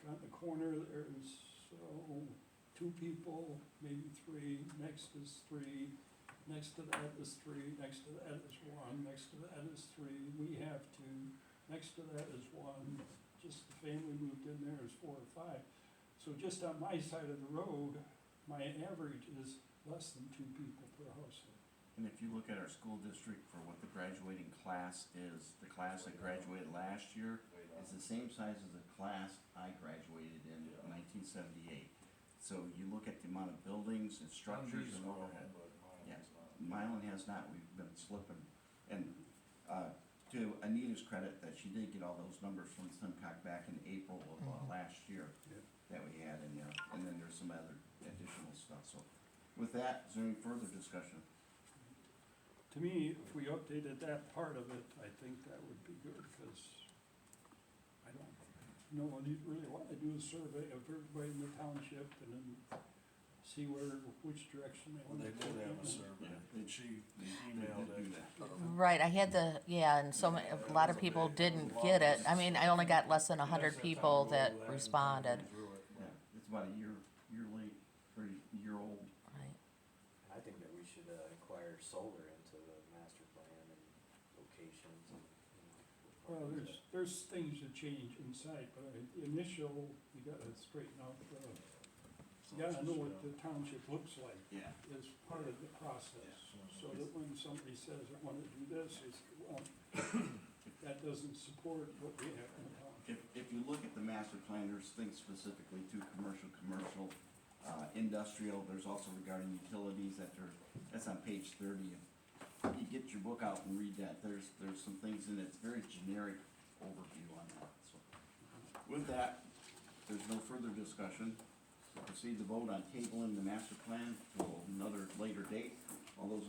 on the corner, there's, two people, maybe three, next is three, next to that is three, next to that is one, next to that is three, we have two, next to that is one, just the family moved in there is 4 or 5. So just on my side of the road, my average is less than 2 people per household. And if you look at our school district for what the graduating class is, the class that graduated last year is the same size as the class I graduated in 1978. So you look at the amount of buildings and structures and overhead. Yeah, Milan has not, we've been slipping. And to Anita's credit, that she did get all those numbers from Simcock back in April of last year that we had in there. And then there's some other additional stuff. So with that, is there any further discussion? To me, if we updated that part of it, I think that would be good, because I don't know what you really want to do a survey of everybody in the township and then see which direction they Well, want they to did go. have a survey, and she emailed They did do it. that. Right, I had the, yeah, and so a lot of people didn't get it. I mean, I only got less than 100 people that responded. Yeah, it's about a year late, or a year old. Right. I think that we should inquire solar into the master plan and locations and, Well, there's things that change inside, but the initial, you gotta straighten out you gotta know what the township looks like. Yeah. Is part of the process, so that when somebody says, I wanna do this, it's, well, that doesn't support what we have in the township. If you look at the master plan, there's things specifically to commercial, industrial, there's also regarding utilities that's on page 30. If you get your book out and read that, there's some things in it, it's very generic overview on that, so. With that, there's no further discussion. We'll proceed to vote on tabling the master plan to another later date. All those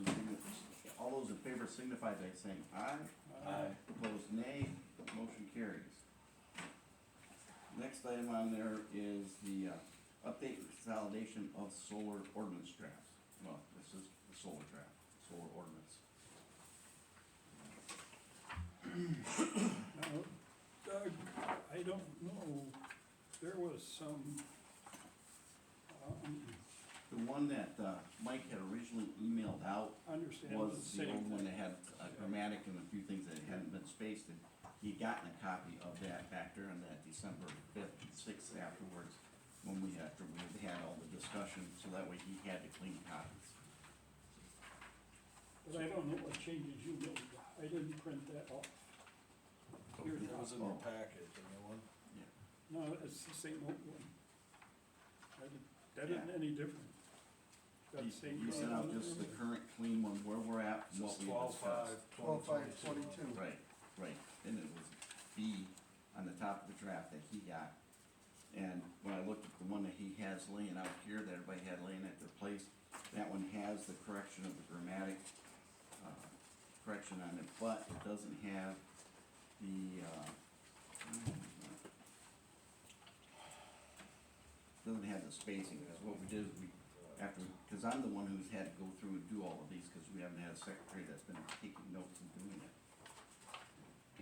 in favor signify by saying aye. Aye. Opposed, nay. Motion carries. Next item on there is the update and consolidation of solar ordinance drafts. Well, this is the solar draft, solar ordinance. Now, Doug, I don't know, there was some, The one that Mike had originally emailed out understand was the the old same one that thing. had a grammatic and a few things that hadn't been spaced, and he'd gotten a copy of that back there on that December 5th and 6th afterwards, after we had all the discussion, so that way he had the clean copies. But I don't know what changes you made, I didn't print that off. Here's It was in one. your packet, the new one. Yeah. No, it's the same old one. That isn't any different. Got the same He sent out color. just the current clean one, where we're at, and what It's we discussed. 12/5/2022. Right, and it was B on the top of the draft that he got. And when I looked at the one that he has laying out here, that everybody had laying at their place, that one has the correction of the grammatic, correction on it, but it doesn't have the, doesn't have the spacing, because what we did is because I'm the one who's had to go through and do all of these, because we haven't had a secretary that's been taking notes and doing it.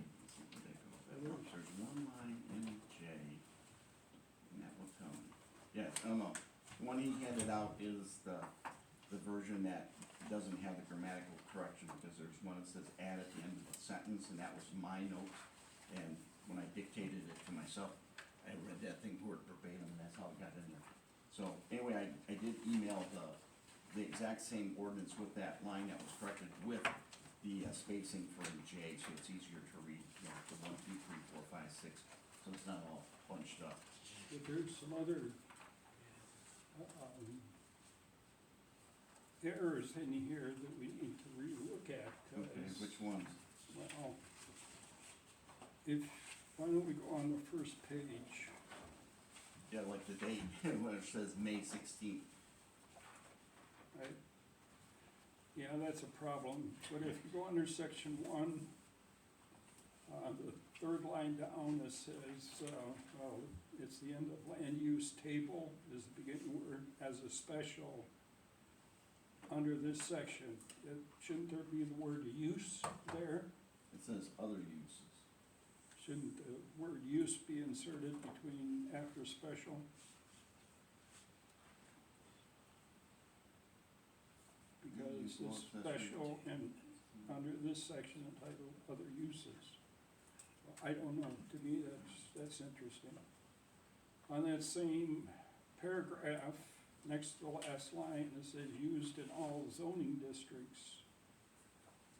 Let's see where that goes. There's one line in J, and that will tell me. Yeah, no, the one he handed out is the version that doesn't have the grammatical correction, because there's one that says add at the end of a sentence, and that was my note, and when I dictated it to myself, I read that thing word verbatim, and that's how it got in there. So anyway, I did email the exact same ordinance with that line that was corrected with the spacing for J, so it's easier to read, the 1, 2, 3, 4, 5, 6, so it's not all bunched up. But there's some other errors in here that we need to relook at. Okay, which ones? Well, why don't we go on the first page? Yeah, like the date, when it says May 16th. Right? Yeah, that's a problem, but if you go under section 1, the third line down, it says, well, it's the end of land use table, is the beginning word, as a special. Under this section, shouldn't there be the word use there? It says other uses. Shouldn't the word use be inserted between after special? Because Use more it's special. special and under this section entitled other uses. Well, I don't know, to me, that's interesting. On that same paragraph, next to the last line, it says used in all zoning districts.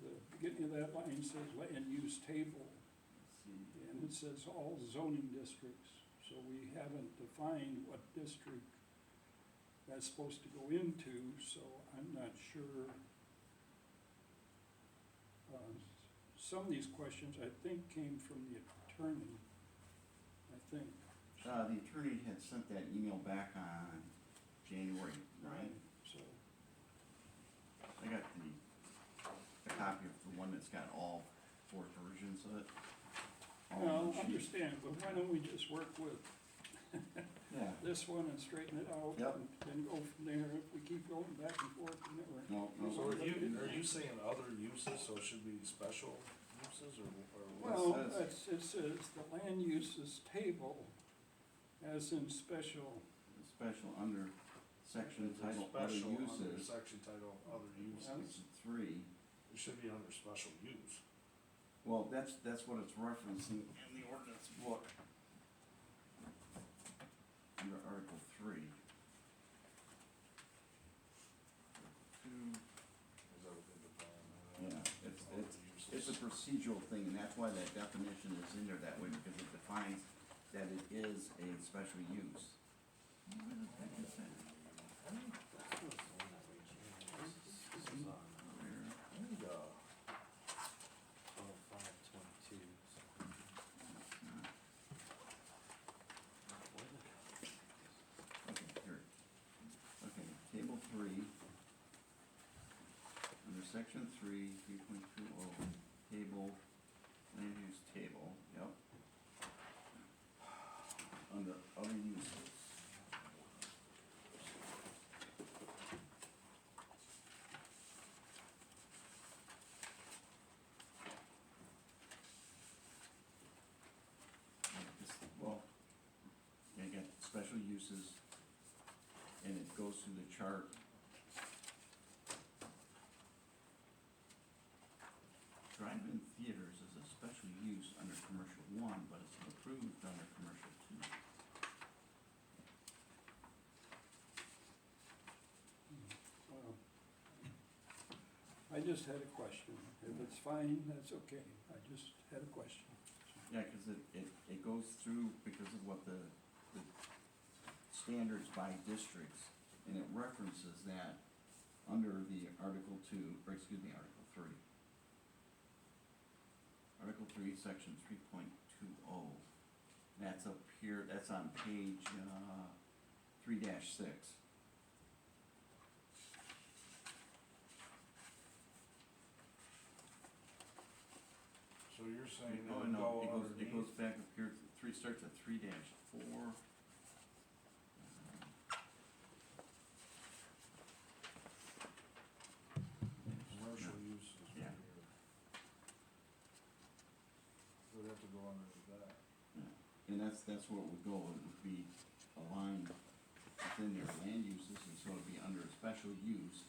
The beginning of that line says land use table, Let's see. and it says all zoning districts. So we haven't defined what district that's supposed to go into, so I'm not sure. Some of these questions, I think, came from the attorney, I think. The attorney had sent that email back on January 9th. So, I got the copy of the one that's got all four versions of it. All in well, one sheet. understand, but why don't we just work with Yeah, this one and straighten it out? Yep. And go from there. If we keep going back and forth, we never. no, no. So are you saying other uses, so it should be special uses, or Well, what's? it says the land uses table as in special, Special under section title other Special under uses, section title other uses, section 3. it should be under special use. Well, that's what it's referencing in the ordinance book. Under Article 3. Two, Is that what they define? yeah, Other it's a uses. procedural thing, and that's why that definition is in there that way, because it defines that it is a special use. Where the heck is that? This is on, Where? And, 12/5/22, so. It's not. Okay, here. Okay, table 3. Under section 3.20, table, land use table, yep. Under other uses. Well, you got special uses, and it goes through the chart. Drive-in theaters is a special use under commercial 1, but it's approved under commercial 2. well, I just had a question. If it's fine, that's okay. I just had a question. Yeah, cause it goes through because of what the standards by districts, and it references that under the Article 2, or excuse me, Article 3. Article 3, section 3.20. That's up here, that's on page, 3-6. So you're saying No, that would no, go it underneath? goes back up here, starts at 3-4. Commercial uses. Yeah. Would have to go under that. Yeah, and that's where it would go, it would be aligned within their land uses, and so it'd be under special use,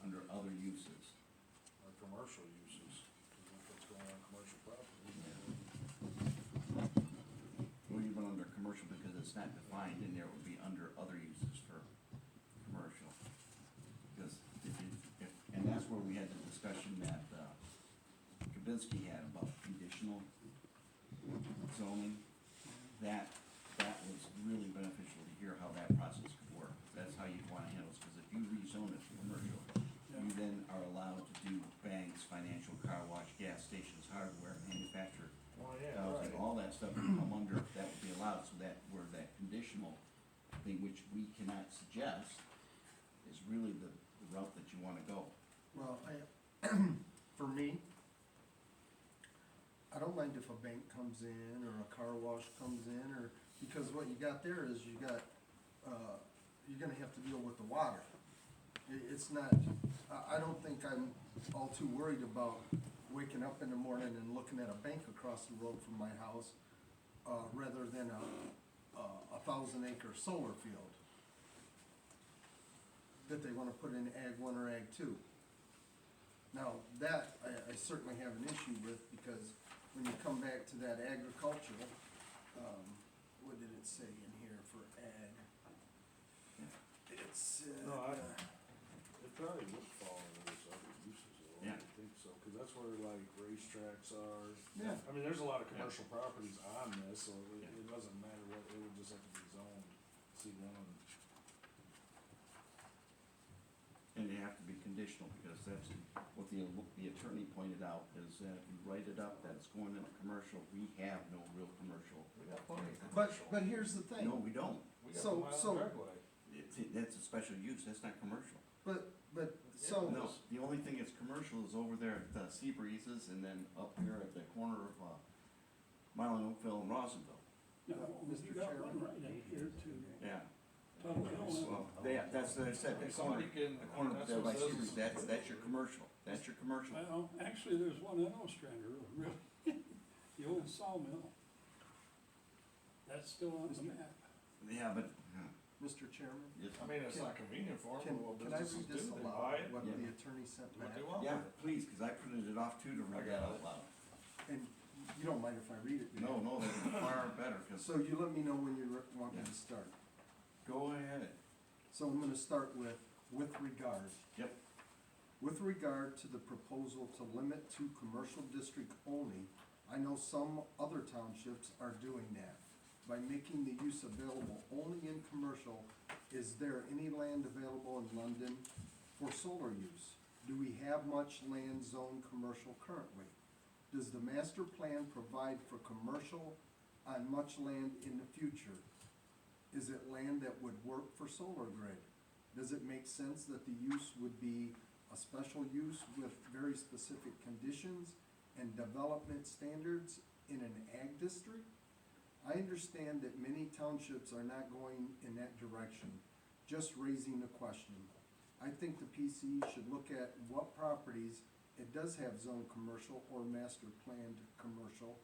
under other uses. Or commercial uses, because if it's going on commercial property. Or even under commercial, because it's not defined in there, it would be under other uses for commercial. Because and that's where we had the discussion that, Kabinski had about conditional zoning. That was really beneficial to hear how that process could work. That's how you'd wanna handle it, because if you rezone it for commercial, you then are allowed to do banks, financial, car wash, gas stations, hardware, manufacturer, Oh, yeah, housing, right. all that stuff would come under, that would be allowed, so that where that conditional thing, which we cannot suggest, is really the route that you wanna go. Well, for me, I don't mind if a bank comes in or a car wash comes in, or, because what you got there is you got, you're gonna have to deal with the water. It's not, I don't think I'm all too worried about waking up in the morning and looking at a bank across the road from my house, rather than a 1,000-acre solar field that they wanna put in Ag 1 or Ag 2. Now, that I certainly have an issue with, because when you come back to that agricultural, what did it say in here for ag? It said, No, it probably would fall under those other uses, though, I Yeah. would think so, cause that's where like racetracks are. Yeah. I mean, there's a lot of commercial properties on this, so Yeah. it doesn't matter what, it would just have to be zoned C1. And they have to be conditional, because that's what the attorney pointed out, is that if you write it up that it's going in a commercial, we have no real commercial. We got plenty of but commercial. here's the thing. No, we don't. We got so- the mile so- driveway. That's a special use, that's not commercial. But, so, No, the only thing that's commercial is over there at Sea Breezes, and then up here at the corner of, Mile and Oakville and Rossville. No, Mr. you got one Chairman. right up here too. Yeah. Totally own Well, that's what I said, the corner, Somebody can, the corner that's there by what Sea says- Breezes, that's your commercial, that's your it. commercial. Well, actually, there's one in Ostrander Road, really. The old sawmill. That's still on the map. Yeah, but, Mr. Chairman, just, I mean, it's not convenient for them, but what can I businesses read this do, they aloud, buy it, what Yeah. the attorney sent do what back? they want yeah, with it. please, cause I printed it off too to I read got that out it. loud. And you don't mind if I read it? do you? No, that's far better, cause, So you let me know when you want me Yeah. to start. go ahead. So I'm gonna start with regard. Yep. With regard to the proposal to limit to commercial district only, I know some other townships are doing that. By making the use available only in commercial, is there any land available in London for solar use? Do we have much land zoned commercial currently? Does the master plan provide for commercial on much land in the future? Is it land that would work for solar grid? Does it make sense that the use would be a special use with very specific conditions and development standards in an ag district? I understand that many townships are not going in that direction, just raising the question. I think the PCE should look at what properties it does have zone commercial or master planned commercial.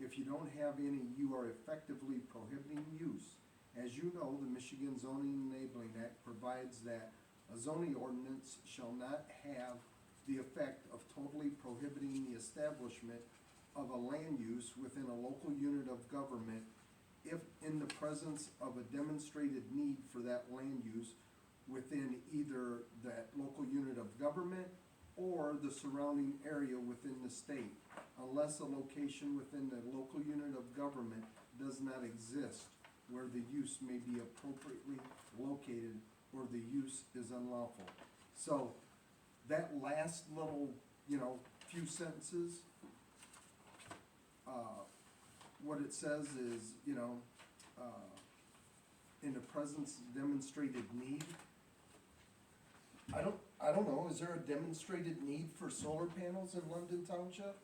If you don't have any, you are effectively prohibiting use. As you know, the Michigan Zoning Enabling Act provides that a zoning ordinance shall not have the effect of totally prohibiting the establishment of a land use within a local unit of government if in the presence of a demonstrated need for that land use within either that local unit of government or the surrounding area within the state, unless a location within the local unit of government does not exist where the use may be appropriately located or the use is unlawful. So, that last little, few sentences, what it says is, in the presence of demonstrated need. I don't know, is there a demonstrated need for solar panels in London Township?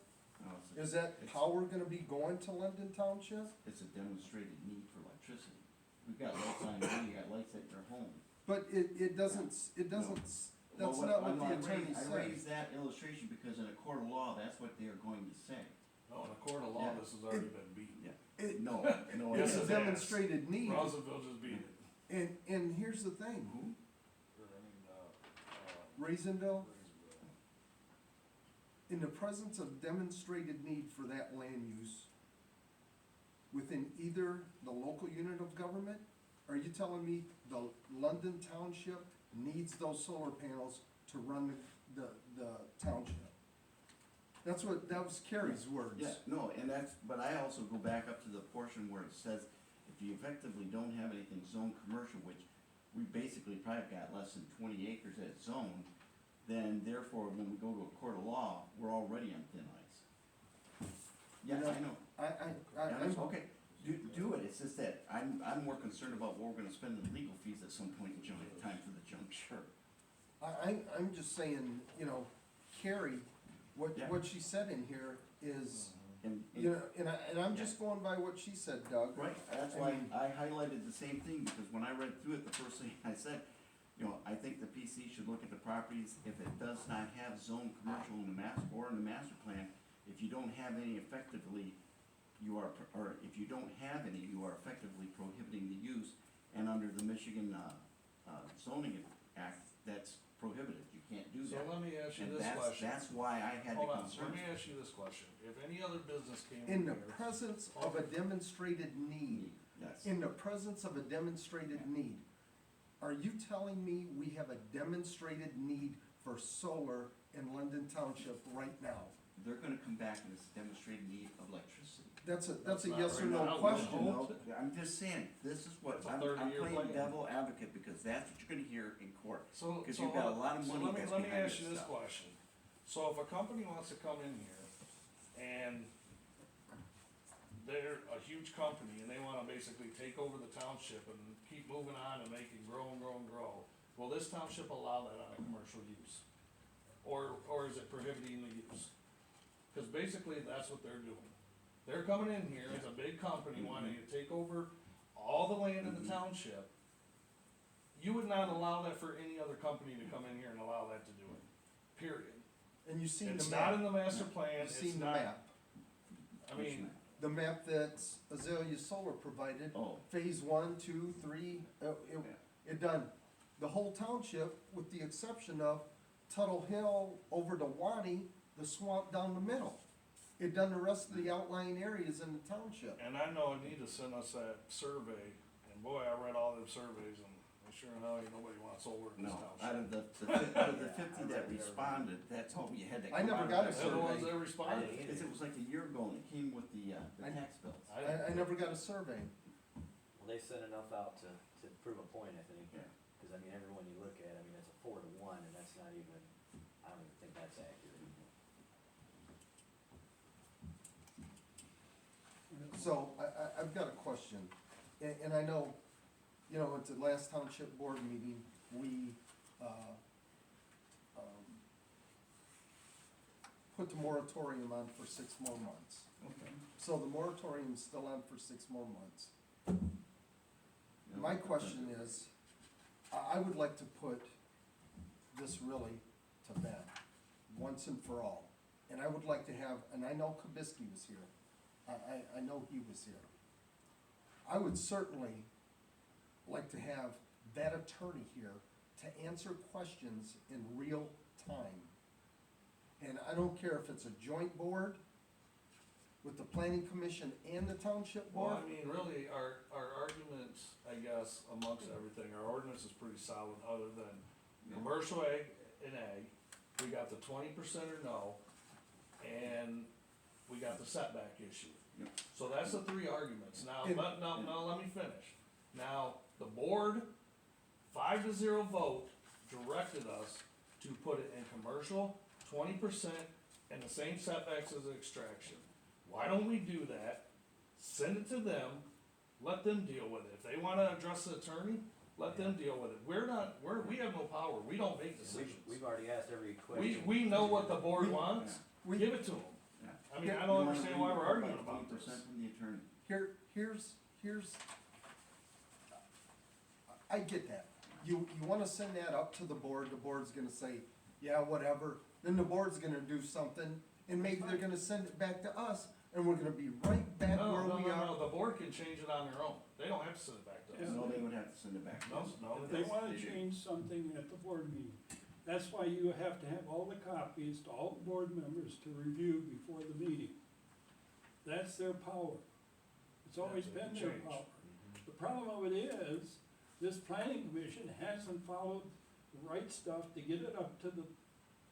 No, it's a- Is that it's- power gonna be going to London Township? It's a demonstrated need for electricity. We've got lights on, you got lights at your home. But it doesn't, Well, that's not what I the attorney I said. raised that illustration because in a court of law, that's what they are going to say. No, in a court of law, Yeah. this has already been beaten. It- No, no, Yes, It's a it has. demonstrated need, Roosevelt just beat it. and here's the thing, Who? Or, Raisinville, Raisinville. in the presence of demonstrated need for that land use within either the local unit of government, are you telling me the London Township needs those solar panels to run the township? That was Carrie's words. Yeah, no, and that's, but I also go back up to the portion where it says, if you effectively don't have anything zoned commercial, which we basically probably got less than 20 acres that's zoned, then therefore, when we go to a court of law, we're already on thin ice. Yeah, You know, I know. I, Yeah, that's okay, do it, it's just that I'm more concerned about what we're gonna spend in legal fees at some point in time for the juncture. I'm just saying, Carrie, Yeah. what she said in here is, And, and I'm just going by what she said, Doug. right, that's I why mean- I highlighted the same thing, because when I read through it, the first thing I said, You know, I think the PC should look at the properties, if it does not have zone commercial in the master, or in the master plan, if you don't have any effectively, you are, or if you don't have any, you are effectively prohibiting the use, and under the Michigan, zoning act, that's prohibited, you can't do So that. let me ask you And this question. that's why I had to Hold come on, so let me first. ask you this question. If any other business came In in the here, presence of a demonstrated need, Yes. in the presence of a demonstrated need, are you telling me we have a demonstrated need for solar in London Township right now? They're gonna come back and it's demonstrated need of electricity. That's a That's not yes or right no now. question. No. I'm just saying, this is what, That's a I'm 30-year playing plan. devil advocate, because that's what you're gonna hear in court. so, 'Cause so you've got a hold- lot of so money let me- that's let me behind ask this you this stuff. question. So if a company wants to come in here and they're a huge company and they wanna basically take over the township and keep moving on and make it grow and grow and grow, will this township allow that on a commercial use? Or is it prohibiting the use? Cause basically that's what they're doing. They're coming in here as a big company wanting to take over all the land in the township. You would not allow that for any other company to come in here and allow that to do it, period. And you've seen the It's not in map, the master plan, you've it's seen the not, map, I mean, the map that Azalea Solar provided, Oh, phase 1, 2, 3, it done the whole township with the exception of Tuttle Hill over to Wani, the swamp down the middle. It done the rest of the outlying areas in the township. and I know Anita sent us that survey, and boy, I read all them surveys, and I sure in hell ain't nobody wants solar in this no, out township. of out of the 50 that responded, that's all you had that. I never come got out of a They're the that ones survey. that responded. I didn't Because it was like a year ago and it came with the I- tax bills. I never got a survey. Well, they sent enough out to prove a point, I think. Yeah. Cause I mean, everyone you look at, I mean, it's a 4-to-1, and that's not even, I don't even think that's accurate. So, I've got a question, and I know, you know, at the last township board meeting, we, put the moratorium on for 6 more months. Okay. So the moratorium's still on for 6 more months. My question is, I would like to put this really to bed, once and for all. And I would like to have, and I know Kabisky was here, I know he was here. I would certainly like to have that attorney here to answer questions in real time. And I don't care if it's a joint board with the planning commission and the township board. Well, I mean, really, our arguments, I guess, amongst everything, our ordinance is pretty solid, other than commercial ag and ag, we got the 20% or no, and we got the setback issue. Yep. So that's the 3 arguments. Now, And- now let me finish. Now, the board, 5-0 vote, directed us to put it in commercial, 20%, and the same setbacks as extraction. Why don't we do that? Send it to them, let them deal with it. If they wanna address the attorney, let them deal with it. We have no power, we don't make And decisions. we've already asked every question. We know what the board wants, We- give it to them. Yeah. I mean, I don't understand why we're arguing about 20% this. from the attorney. Here's, I get that. You wanna send that up to the board's gonna say, yeah, whatever, then the board's gonna do something, and maybe they're gonna send it back to us, and we're gonna be right back No, where no, we no, are. no, the board can change it on their own. They don't have to send it back to us. Yeah. No, they would have to send it back. to No, us. no, If they wanna they do. change something at the board meeting, that's why you have to have all the copies to all the board members to review before the meeting. That's their power. It's always Yeah, they been can their change. power. The problem of it is, this planning commission hasn't followed the right stuff to get it up to the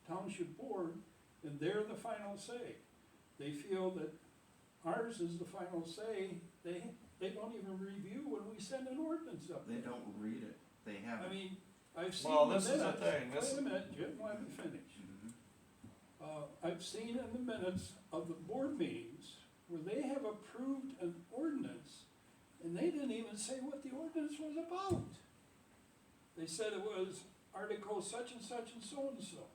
township board, and they're the final say. They feel that ours is the final say, they don't even review when we send an ordinance up They there. don't read it, they have I it. mean, I've seen Well, the this is the minutes, thing, this- wait a minute, Jim, let me finish. Mhm. I've seen in the minutes of the board meetings where they have approved an ordinance, and they didn't even say what the ordinance was about. They said it was article such and such and so and so,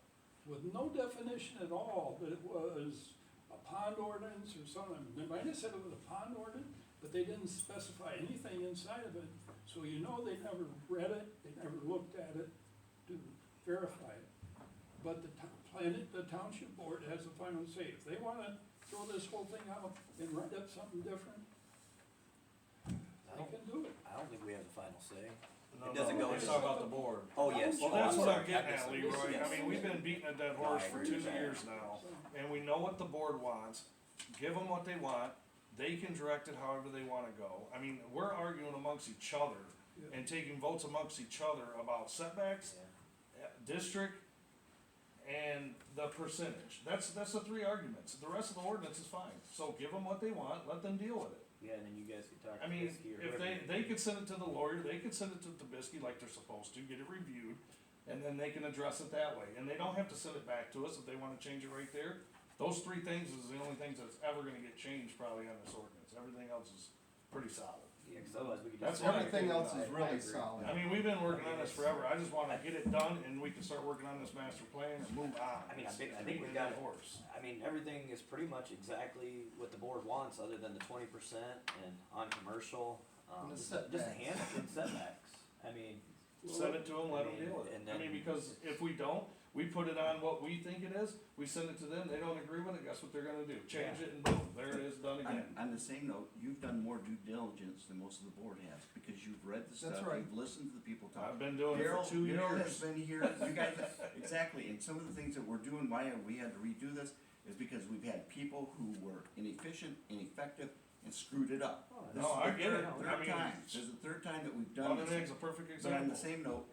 with no definition at all that it was a pond ordinance or something. They might have said it was a pond ordinance, but they didn't specify anything inside of it, so you know they never read it, they never looked at it, to verify it. But the township board has the final say. If they wanna throw this whole thing out and write up something different, they can do it. I don't think we have the final say. No, It doesn't no, go let's into- talk about the board. Oh, yes. Well, Oh, that's I'm what sorry. I'm getting at, Technically, Leroy. I yes. mean, we've been beating a dead horse for 2 years now, and we know what the board wants. Give them what they want. They can direct it however they wanna go. I mean, we're arguing amongst each other Yeah. and taking votes amongst each other about setbacks, Yeah. district, and the percentage. That's the 3 arguments. The rest of the ordinance is fine. So give them what they want, let them deal with it. Yeah, and then you guys could talk I to mean, Whiskey or if whoever. they could send it to the lawyer, they could send it to Trubisky like they're supposed to, get it reviewed, and then they can address it that way, and they don't have to send it back to us if they wanna change it right there. Those 3 things is the only things that's ever gonna get changed probably on this ordinance, everything else is pretty solid. Yeah, 'cause otherwise we could That's just. what I Everything think. else is I really agree. solid. I mean, we've been working on this forever, I just wanna get it done and we can start working on this master plan and move on. I mean, I think It's we beating a got dead it. horse. I mean, everything is pretty much exactly what the board wants, other than the 20% and on commercial, And the just a setbacks. handful of setbacks. I mean, Send it to them, let them I deal mean, with it. and I mean, then- because if we don't, we put it on what we think it is, we send it to them, they don't agree with it, guess what they're gonna do? Change Yeah. it and boom, there it is, done again. On the same note, you've done more due diligence than most of the board has, because you've read the stuff, right. you've listened to the people talk. I've been doing it for 2 Daryl has years. been here, you guys, exactly, and some of the things that we're doing, why we had to redo this, is because we've had people who were inefficient, ineffective, and screwed it up. oh, This No, is I the get it. third I mean, time, this is the 3rd time that we've done London this. Egg's a perfect But on example. the same note,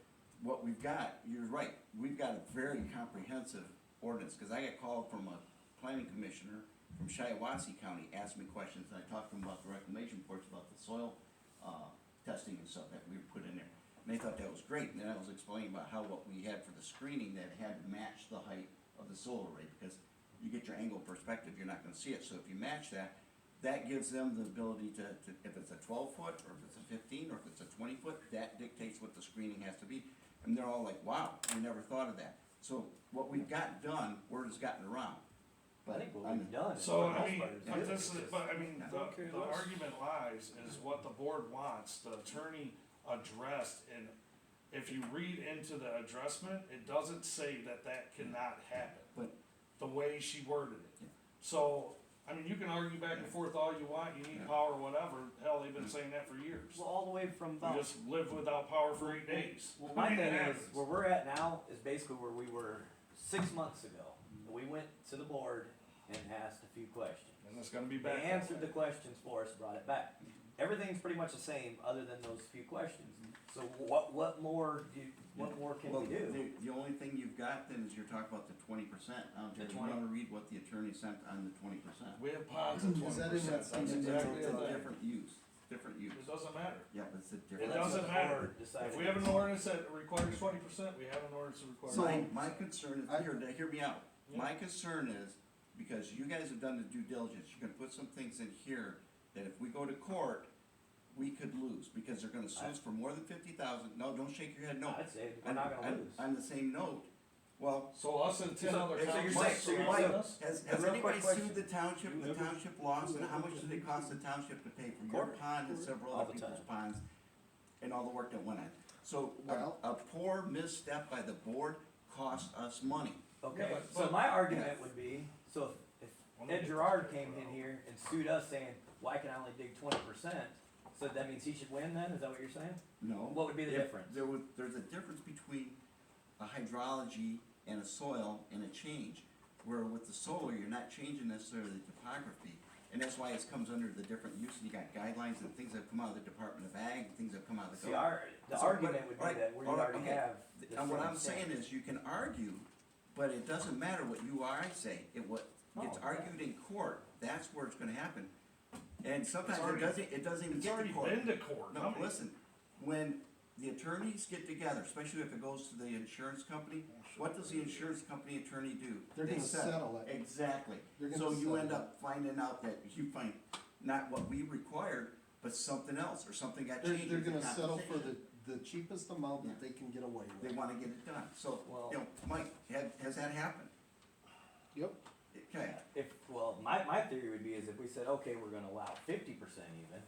what we've got, you're right, we've got a very comprehensive ordinance, cause I got called from a planning commissioner from Shiawassee County, asked me questions, and I talked to him about the reclamation reports, about the soil, testing and stuff that we put in there. And they thought that was great, and then I was explaining about how what we had for the screening, that had to match the height of the solar array, because you get your angle perspective, you're not gonna see it, so if you match that, that gives them the ability to, if it's a 12 foot, or if it's a 15, or if it's a 20 foot, that dictates what the screening has to be. And they're all like, wow, we never thought of that. So what we've got done, word has gotten around. I think what we've done is. So, for the I most mean, part, is but good. this is, It's but I mean, Okay, the let's- argument lies is what the board wants, the attorney addressed, and if you read into the addressment, it doesn't say that that cannot happen. But- The way she worded Yeah. it. So, I mean, you can argue back and forth all you want, you need Yeah. power, whatever, hell, they've been saying that for years. Well, all the way from We about. just lived without power for 8 days. Well, I my mean, it thing is, happens. where we're at now is basically where we were 6 months ago. We went to the board and asked a few questions. And it's gonna be They back. that answered way. the questions for us, brought it back. Everything's pretty much the same, other than those few questions. So what more can Well, we do? the only thing you've got then is you're talking about the 20%. The Do you 20. wanna read what the attorney sent on the 20%? We have ponds at Is 20%, that in that that's same exactly It's a the thing. different use, different use. It doesn't matter. Yeah, but it's a It different. That's doesn't what the matter. board decided. If we have an ordinance that requires 20%, we have an ordinance that requires. So- 20%. My concern I- is, hear me out, Yeah. my concern is, because you guys have done the due diligence, you're gonna put some things in here that if we go to court, we could lose, because they're gonna sue us for more than 50,000, no, don't shake your head, no. I'd say we're not gonna lose. On the same note, well, So us and 10 So- other so you're towns saying- so you're surrounding saying- us? has A real quick anybody question. sued the township lost, and how much did it cost the township to pay for your Court. pond and several All other the people's time. ponds, and all the work that went on? So, Well- a poor misstep by the board cost us money. Okay, Yeah, but- so my argument would be, so if Let me Ed get Gerard this came out. in here and sued us saying, why can I only dig 20%? So that means he should win then, is that what you're saying? No. What would be the If difference? there's a difference between a hydrology and a soil and a change, where with the solar, you're not changing necessarily the topography. And that's why it comes under the different use, you got guidelines and things that come out of the Department of Ag, and things that come out of the. See, the So, argument would be alright, that we alright, already okay. have the And what same I'm saying standard. is, you can argue, but it doesn't matter what you or I say, what gets Oh, argued in court, that's where it's gonna happen. And sometimes already- it doesn't even It's get to already court. been to court. No, listen, when the attorneys get together, especially if it goes to the insurance company, what does the insurance company attorney do? They're They gonna settle it. Exactly. They're So gonna you settle end it. up finding out that you find not what we required, but something else, or something got They're, changed. they're in the gonna settle for compensation. the cheapest amount that they can get away They with. wanna get it done, so, Well- you know, Mike, has that happened? Yep. Okay, Well, my theory would be is if we said, okay, we're gonna allow 50% even,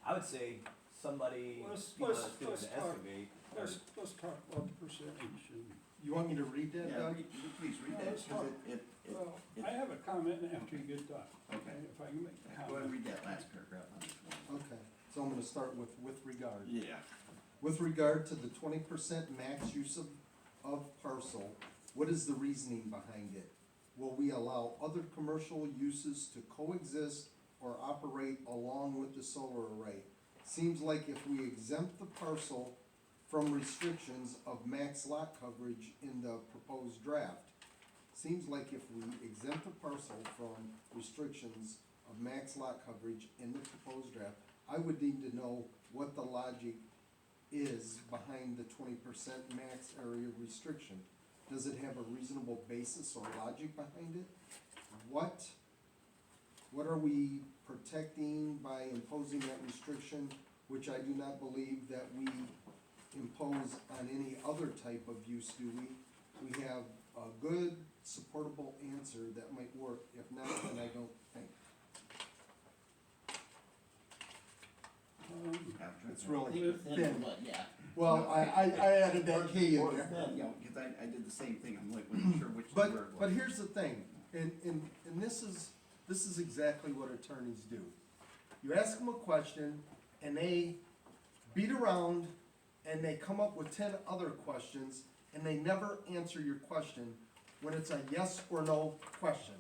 I would say somebody, Let's- you know, let's- that's doing let's the talk. excavate, or, Let's talk about the percentage and, You want me to read that, Yeah, Doug? please read No, that, let's talk. because it, well, it- I have a comment after you get done. Okay. If I can make a go ahead and comment. read that last paragraph on this one. Okay, so I'm gonna start with regard. Yeah. With regard to the 20% max use of parcel, what is the reasoning behind it? Will we allow other commercial uses to coexist or operate along with the solar array? Seems like if we exempt the parcel from restrictions of max lot coverage in the proposed draft. Seems like if we exempt the parcel from restrictions of max lot coverage in the proposed draft, I would need to know what the logic is behind the 20% max area restriction. Does it have a reasonable basis or logic behind it? What are we protecting by imposing that restriction, which I do not believe that we impose on any other type of use, do we? We have a good, supportable answer that might work. If not, then I don't think. It's really thin. Yeah. Well, I added that K in there. You know, because I did the same thing, I'm like, wasn't sure which word it was. But here's the thing, and this is exactly what attorneys do. You ask them a question, and they beat around, and they come up with 10 other questions, and they never answer your question when it's a yes or no question.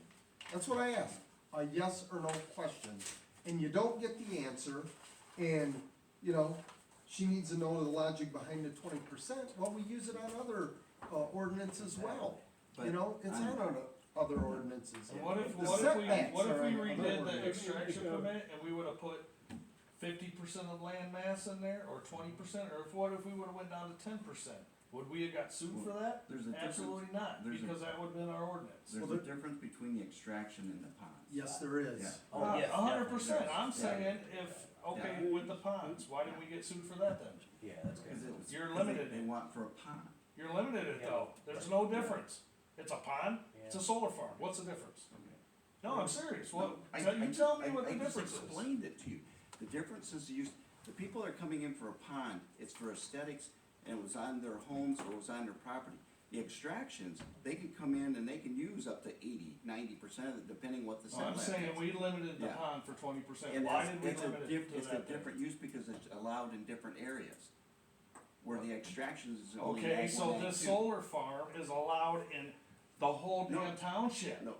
That's what I ask, a yes or no question. And you don't get the answer, and, you know, she needs to know the logic behind the 20%. Well, we use it on other ordinances as well. You know, it's on other ordinances. And what if, The what if setbacks we are on other redid the ordinances. extraction permit and we would've put 50% of land mass in there, or 20%, or what if we would've went down to 10%? Would we have got sued for that? There's a difference. Absolutely not, There's a- because that would've been our ordinance. There's a difference between the extraction and the ponds. Yes, there is. Yeah. oh, yes, 100%, definitely. I'm Yeah. saying if, okay, with the ponds, why didn't we get sued for that then? yeah, that's good. Because it was. You're 'cause limited. They want for a pond. You're limited it Yeah. though, there's no difference. It's a pond, it's a Yeah. solar farm, what's the difference? Okay. No, I'm serious, what, I- you tell me what the I difference just is. explained it to you. The difference is the people that are coming in for a pond, it's for aesthetics, and it was on their homes or it was on their property. The extractions, they can come in and they can use up to 80-90% of it, depending what the Well, I'm setback is. saying we limited the Yeah. pond for 20%, And why it's- did we it's a limit it diff- to It's a that then? different use because it's allowed in different areas, where the extractions is only. Okay, ag so one, ag this two. solar farm is allowed in the whole No. damn township. No,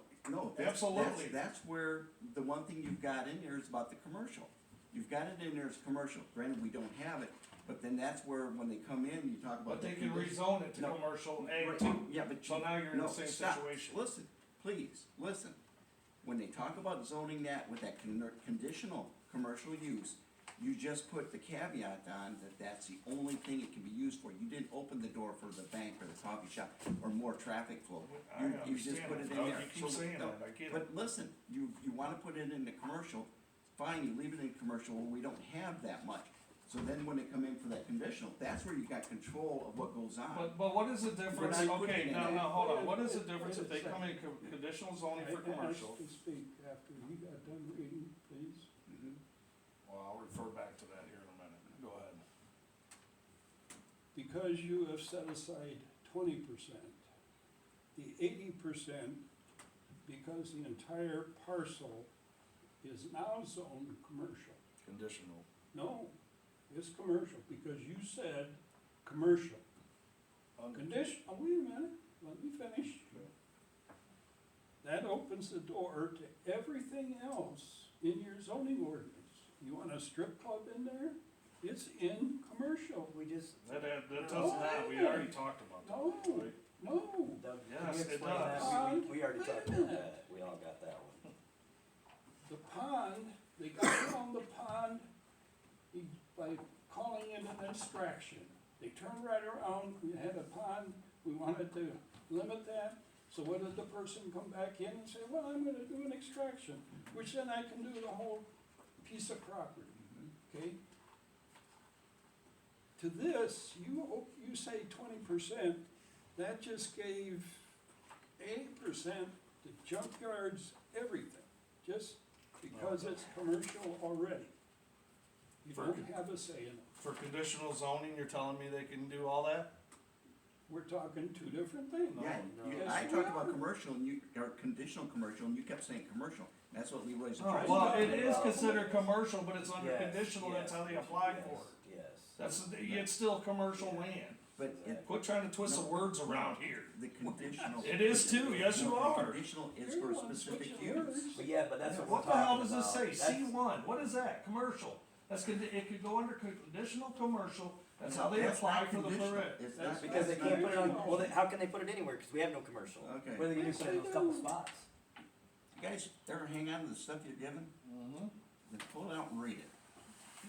Absolutely. that's where, the one thing you've got in there is about the commercial. You've got it in there as commercial, granted, we don't have it, but then that's where, when they come in, you talk about. But they the can condition- rezone it to No. commercial ag Right, too. Yeah, but. So now you're in the no, same stop. situation. Listen, please, listen. When they talk about zoning that with that conditional commercial use, you just put the caveat on that that's the only thing it can be used for. You didn't open the door for the bank or the coffee shop or more traffic flow. I You just understand put that, it in Doug. there. You keep So, saying no, that, I get it. But listen, you wanna put it in the commercial, fine, you leave it in commercial, well, we don't have that much. So then when they come in for that conditional, that's where you got control of what goes on. But what is the difference, not putting okay, it now, in. hold on, what is the difference if they come in conditional zoning for I commercial? asked to speak after you got done reading, please. Mhm. Well, I'll refer back to that here in a minute, go ahead. Because you have set aside 20%, the 80%, because the entire parcel is now zoned commercial. Conditional. No, it's commercial, because you said commercial. Condition, oh, wait a minute, let me finish. That opens the door to everything else in your zoning ordinance. You want a strip club in there? It's in commercial. We just, That Oh, doesn't have, we already talked about that. No, right? no. Doug, can Yes, you it explain does. that? We already Wait a talked about minute. that, we all got that one. The pond, they got around the pond by calling it an extraction. They turned right around, we had a pond, we wanted to limit that. So what did the person come back in and say, well, I'm gonna do an extraction, which then I can do the whole piece of property, okay? To this, you say 20%, that just gave 80% to junkyards, everything, just because it's commercial already. You For- don't have a say in it. For conditional zoning, you're telling me they can do all that? We're talking two different things. Yeah, Yes, I we talked are. about commercial and you, or conditional commercial, and you kept saying commercial, that's what Leroy's Oh, addressing. Well, it is considered commercial, but it's under Yes, conditional, that's yes, how they apply yes, for it. Yes. That's, it's still commercial land. But it, Quit trying to twist the No. words around here. the conditional. It is too, yes you No, the are. Conditional is You're for the a one specific switching use. words. But yeah, but that's what we're What talking the about. hell does this say? That's- C1, what is that? Commercial. That's, it could go under conditional commercial, that's how they That's apply not for the conditional. permit. It's That's not. Because they that's can't not- put it on, well, then how can they put it anywhere, cause we have no commercial? Okay. Where are they gonna Yes, put it in they those couple do. spots? You guys ever hang on to the stuff you're given? Mhm. Then pull it out and read it.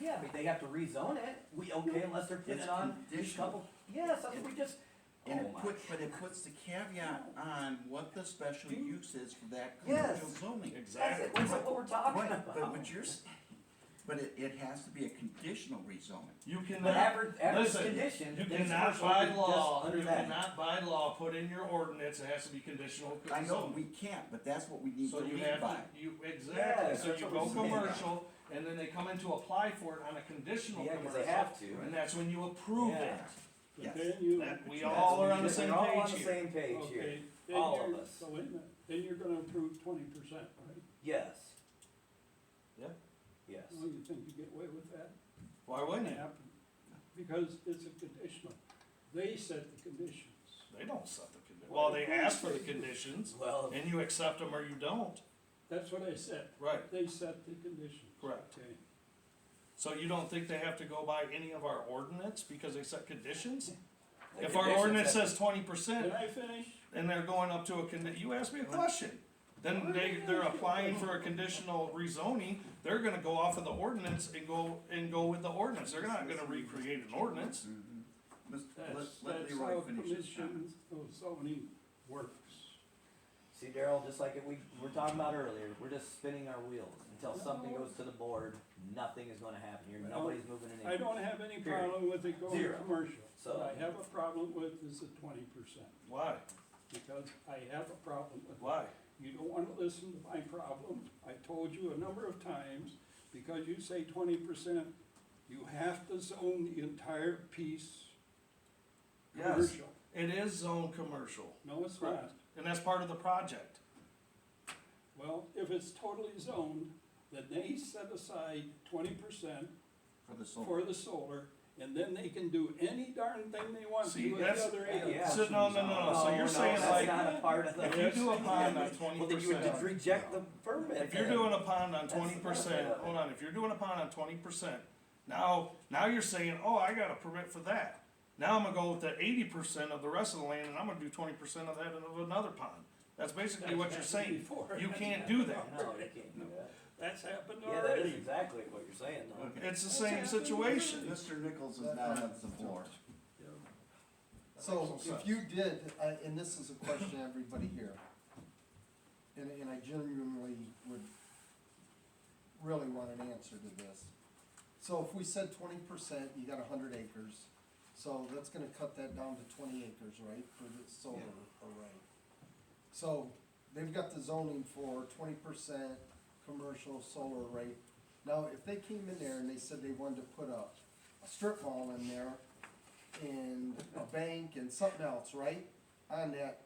Yeah, but they have to rezone it, we, okay, unless they're putting It's it on each conditional. couple, yes, that's what we just, And oh it my. but it puts the caveat on what the special use is for that Yes. commercial zoning. That's Exactly. it, that's what we're talking Right, about. but what you're, but it has to be a conditional rezoning. You But cannot, average listen, condition, you then cannot commercial by is just law, under you that. cannot by law put in your ordinance, it has to be conditional I know, zoning. we can't, but that's what we need to So you lead have by. to, you, exactly, Yes, so that's you what go we're saying. commercial, and then they come in to apply for it on a conditional Yeah, commercial. cause they have to. And that's when you approve Yeah. it. But Yes. then you. That, we That's all what are on the we same We're all on page the here. same page here, Okay, then all of you're, us. so wait a minute, then you're gonna approve 20%, right? Yes. Yeah. Yes. Well, you think you get away with that? Why wouldn't you? Happen. Because it's a conditional. They set the conditions. They don't set the conditions. Well, they ask for the conditions, Well, and you accept them or you don't. That's what I said. Right. They set the conditions. Correct. Okay. So you don't think they have to go by any of our ordinance because they set conditions? the If our conditions ordinance have- says 20%, Can I finish? and they're going up to you asked me a question. Then they're applying for a conditional rezoning, they're gonna go off of the ordinance and go with the ordinance, they're not gonna recreate an ordinance. That's Let how Leroy finish his comments. commission of zoning works. See, Daryl, just like we were talking about earlier, we're just spinning our wheels. Until something No. goes to the board, nothing is gonna happen here, Well, nobody's moving in. I don't have any Period. problem with it going Zero. commercial. So- What I have a problem with is the 20%, Why? because I have a problem with it. Why? You don't wanna listen to my problem. I told you a number of times, because you say 20%, you have to zone the entire piece Yes. commercial. It is zone commercial, No, it's Correct. not. and that's part of the project. Well, if it's totally zoned, then they set aside 20% For the solar. for the solar, and then they can do any darn thing they want to See, with the that's- other Yeah. 80%. So, no, so you're saying that's like, not a part of the. if you do a pond on Well, then you would just 20%, reject the permit. if you're then. doing a pond on That's 20%, not- hold on, if you're doing a pond on 20%, now you're saying, oh, I got a permit for that. Now I'm gonna go with the 80% of the rest of the land, and I'm gonna do 20% of that of another pond. That's basically what you're saying. Before. You can't do that. No, you can't do that. That's happened Yeah, that is already. exactly what you're saying, though. Okay. It's the same situation. Mr. Nichols is now on the floor. So if you did, and this is a question to everybody here, and I genuinely would really want an answer to this. So if we said 20%, you got 100 acres, so that's gonna cut that down to 20 acres, right, for the solar array? So they've got the zoning for 20% commercial solar array. Now, if they came in there and they said they wanted to put a strip mall in there, and a bank and something else, right, on that,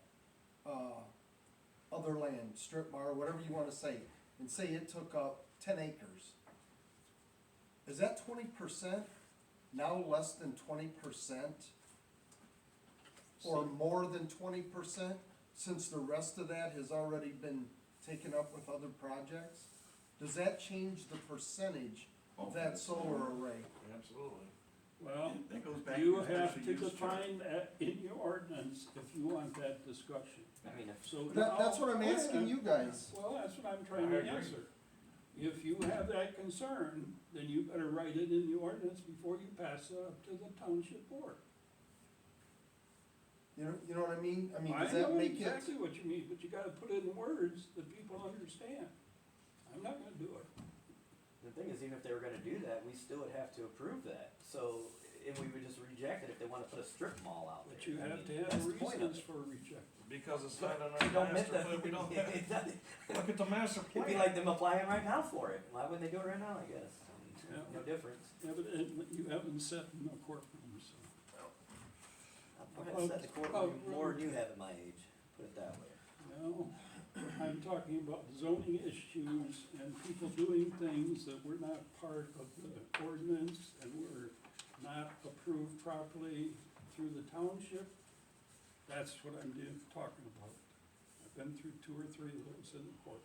other land, strip bar, whatever you wanna say, and say it took up 10 acres. Is that 20% now less than 20%? Or more than 20%, since the rest of that has already been taken up with other projects? Does that change the percentage of that solar array? Absolutely. Well, That goes back to you your have special to use chart. define that in your ordinance if you want that discussion. I mean, if, So That's now- what I'm asking you guys. Well, that's what I'm trying I to agree. answer. If you have that concern, then you better write it in the ordinance before you pass it up to the township board. You know what I mean? I mean, I does that know make it? exactly what you mean, but you gotta put it in words that people understand. I'm not gonna do it. the thing is, even if they were gonna do that, we still would have to approve that. So, and we would just reject it if they wanna put a strip mall out there. But you I have mean, to have that's the point of reasons it. for rejecting. Because it's not on We our don't master make plan, we don't have, that. look at the master It'd be plan. like them applying right now for it. Why wouldn't they do it right now, I guess? no difference. Evidently, you haven't sat in a courtroom, so. I've probably sat in the courtroom more than you have at my age, put it that way. No, I'm talking about zoning issues and people doing things that were not part of the ordinance and were not approved properly through the township. That's what I'm talking about. I've been through 2 or 3 of those in the court.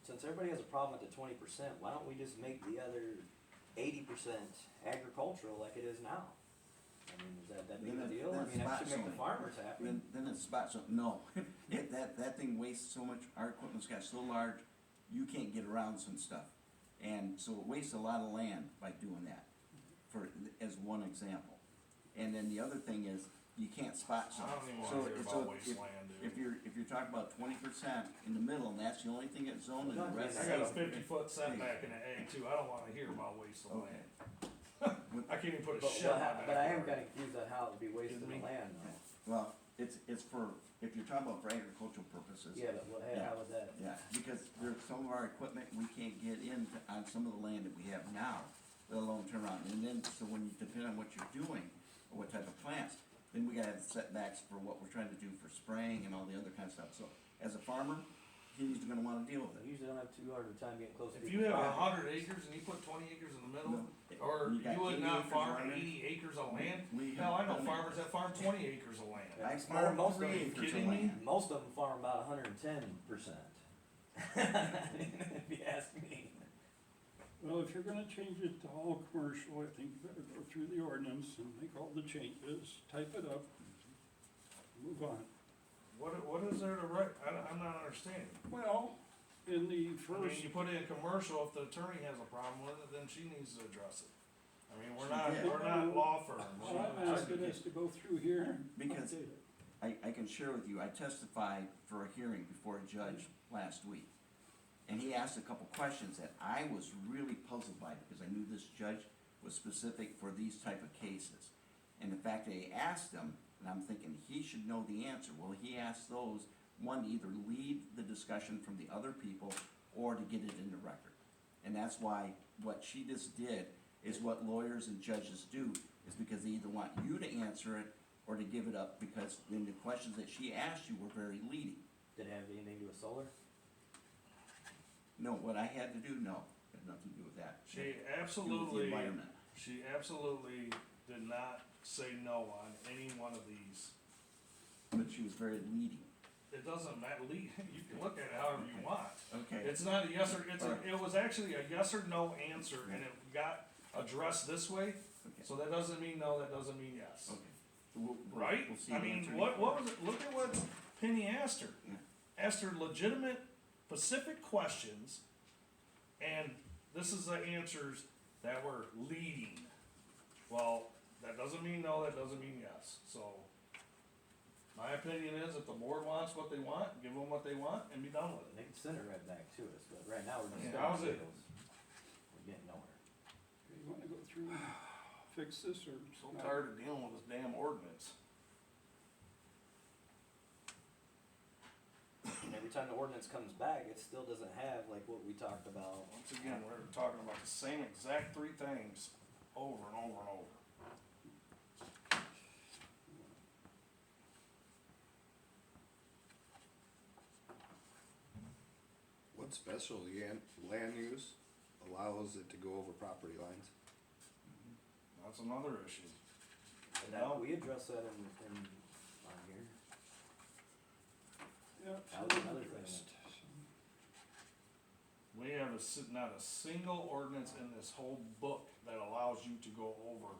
Since everybody has a problem with the 20%, why don't we just make the other 80% agricultural like it is now? I mean, is that big a deal? I mean, that should make the farmers happy. Then it's spots, no, that thing wastes so much, our equipment's got so large, you can't get around some stuff. And so it wastes a lot of land by doing that, as one example. And then the other thing is, you can't spot I something. don't even So wanna hear it's about a- wasteland, dude. If you're talking about 20% in the middle, and that's the only thing that's zoned, and the rest. I got a 50-foot setback in an A too, I don't wanna hear about wasteland. Okay. I can't even put a But, shed on my but I am backyard. kinda confused on how it would be wasting Kidding the me? land though. Well, it's for, if you're talking about for agricultural purposes. Yeah, but what, Yeah. how was that? Yeah, because there's some of our equipment, we can't get in on some of the land that we have now, let alone turn around. And then, so when you depend on what you're doing, or what type of plants, then we gotta have setbacks for what we're trying to do for spraying and all the other kind of stuff. So, as a farmer, he's gonna wanna deal with I it. usually don't have too hard of a time getting close to If people's you have property. 100 acres and you put 20 acres in the middle, No, or you got you would 80 not acres farm around it. 80 acres of land? We Hell, I have know done farmers that farm 20 acres of land. Yeah. I farm Most of 3 them- acres of kidding me? land. Most of them farm about 110%. If you ask me. Well, if you're gonna change it to all commercial, I think you better go through the ordinance and make all the changes, type it up, move on. What is there to write? I'm not understanding. Well, in the I mean, first, you put in commercial, if the attorney has a problem with it, then she needs to address it. I mean, She did. we're not law firms. all I'm asking is to go through here and Because- update it. I can share with you, I testified for a hearing before a judge last week. And he asked a couple questions that I was really puzzled by, because I knew this judge was specific for these type of cases. And the fact that he asked them, and I'm thinking he should know the answer. Well, he asked those, one, to either lead the discussion from the other people, or to get it in the record. And that's why what she just did is what lawyers and judges do, is because they either want you to answer it, or to give it up, because then the questions that she asked you were very leading. Did it have anything to do with solar? No, what I had to do, no, had nothing to do with that. She Had to do with the absolutely, environment. she absolutely did not say no on any one of these. But she was very leading. It doesn't matter, you can look at it however you want. Okay. It's not a yes or, Alright. it was actually a yes or no answer, and it got addressed this way, Okay. so that doesn't mean no, that doesn't mean yes. Okay. We'll Right? see I the mean, answer. what was it, look at what Penny asked her. Yeah. Asked her legitimate, specific questions, and this is the answers that were leading. Well, that doesn't mean no, that doesn't mean yes, so. My opinion is, if the board wants what they want, give them what they want and be done with it. They can send it right back to us, but right now we're just. Yeah, how's it? We're getting nowhere. You wanna go through and fix this, or? So not? tired of dealing with this damn ordinance. And every time the ordinance comes back, it still doesn't have like what we talked about. Once again, we're talking about the same exact 3 things over and over and over. What special land use allows it to go over property lines? That's another issue. And that, we address that in on here. Yeah, That was another thing. addressed, so. We have not a single ordinance in this whole book that allows you to go over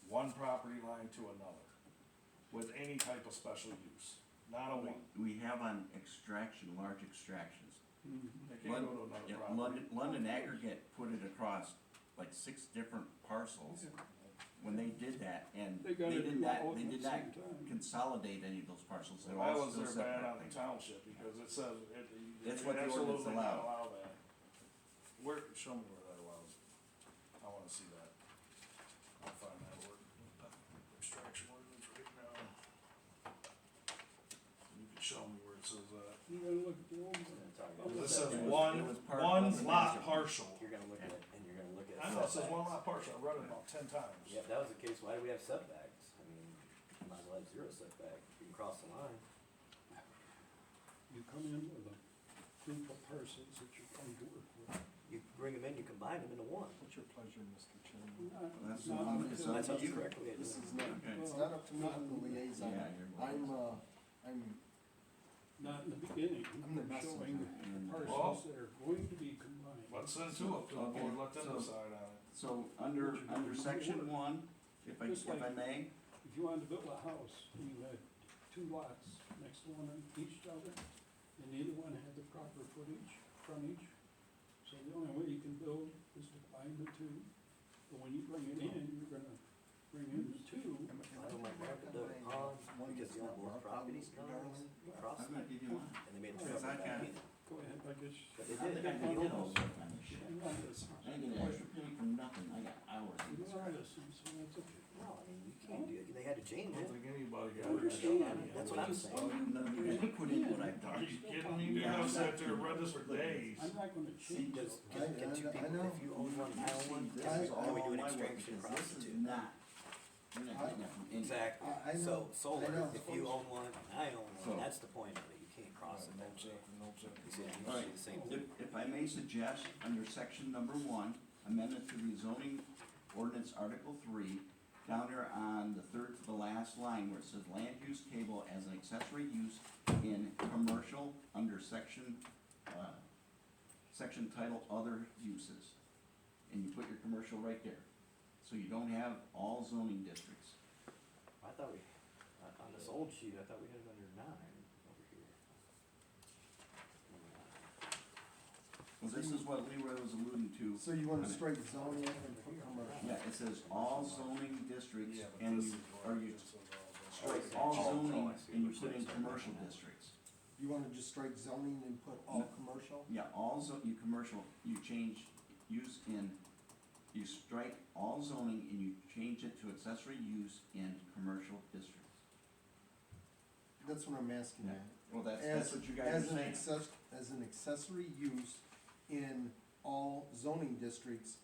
one property line to another with any type of special use. Not a one. We have on extraction, large extractions. Mhm. They can't go to another Yeah, property. London Aggregate put it across like 6 different parcels when they did that, and They gotta they do did not, all they at did the not same time. consolidate any of those parcels, they're Why all was still there bad separate on the things. township, because it says, That's you what the ordinance absolutely not allowed. allow that. Where, show me where that allows, I wanna see that. I'll find that word, extraction ordinance right now. You can show me where it says that. You gotta look at the old We're one. gonna talk about This that. says It was part of one the lot master plan. partial. You're gonna look at it, and you're gonna look at. I'm no, it says one setbacks. lot parcel, I read it about 10 times. Yeah, if that was the case, why do we have setbacks? I mean, might as well have zero setback, you can cross the line. You come in with a group of parcels that you're going to work with. You bring them in, you combine them into one. What's your pleasure, Mr. Chairman? That's Not the one, it's until- up That's to you. the correct way of This doing is it. not, Okay. it's not up to me, I'm the liaison. Yeah, you're the I'm, Not in the beginning, I'm the you're showing messenger. the parcels that are going to be combined. Let's send two up to the Okay, board, let them so- decide on it. So, under section one, if I may, If you wanted to build a house, and you had two lots next to one on each other, and neither one had the proper frontage, so the only way you can build is to combine the two. But when you bring it in, you're gonna bring in the two. I don't like that, but the pond, because you have both property lines, you cross I'm them, gonna give you one. and they made a Because trail I back can't- in. Go ahead, I guess. But they I think did. I can get all that kind of shit. I'm not listening. I ain't get an extra penny for nothing, I got hours of You this. are listening, so that's okay. No, I mean, you can't do it, they had to change I don't it. think anybody got I understand. That's what I'm saying. None of you guys put in what I've Are done. you kidding me? You have sat there and read this for days. I'm not gonna change Does, it. can two I people, know. if you own one, I own one, This then is all we do an my work, extraction because across this the is two. not, you're not getting that from any. Exactly, I know, so I solar, know. if you own one, and I own So- one, that's the point of it, you can't cross it that way. You see, you Alright, see the same if, thing. if I may suggest, under section number one, amendment to the zoning ordinance article 3, down there on the third to the last line where it says land use table as an accessory use in commercial under section, section title other uses. And you put your commercial right there, so you don't have all zoning districts. I thought we, on this old sheet, I thought we had it under 9 over here. Well, this is what Leroy was alluding to. So you wanna strike zoning and put commercial? Yeah, it says all zoning districts, Yeah, but and this you, is or what you this is all strike about. all Oh, zoning, I see and you what put you're in saying. commercial districts. You wanna just strike zoning and put all commercial? Yeah, you commercial, you change, use in, you strike all zoning and you change it to accessory use in commercial districts. That's what I'm asking Yeah. at. Well, that's what you guys are saying. As an accessory use in all zoning districts,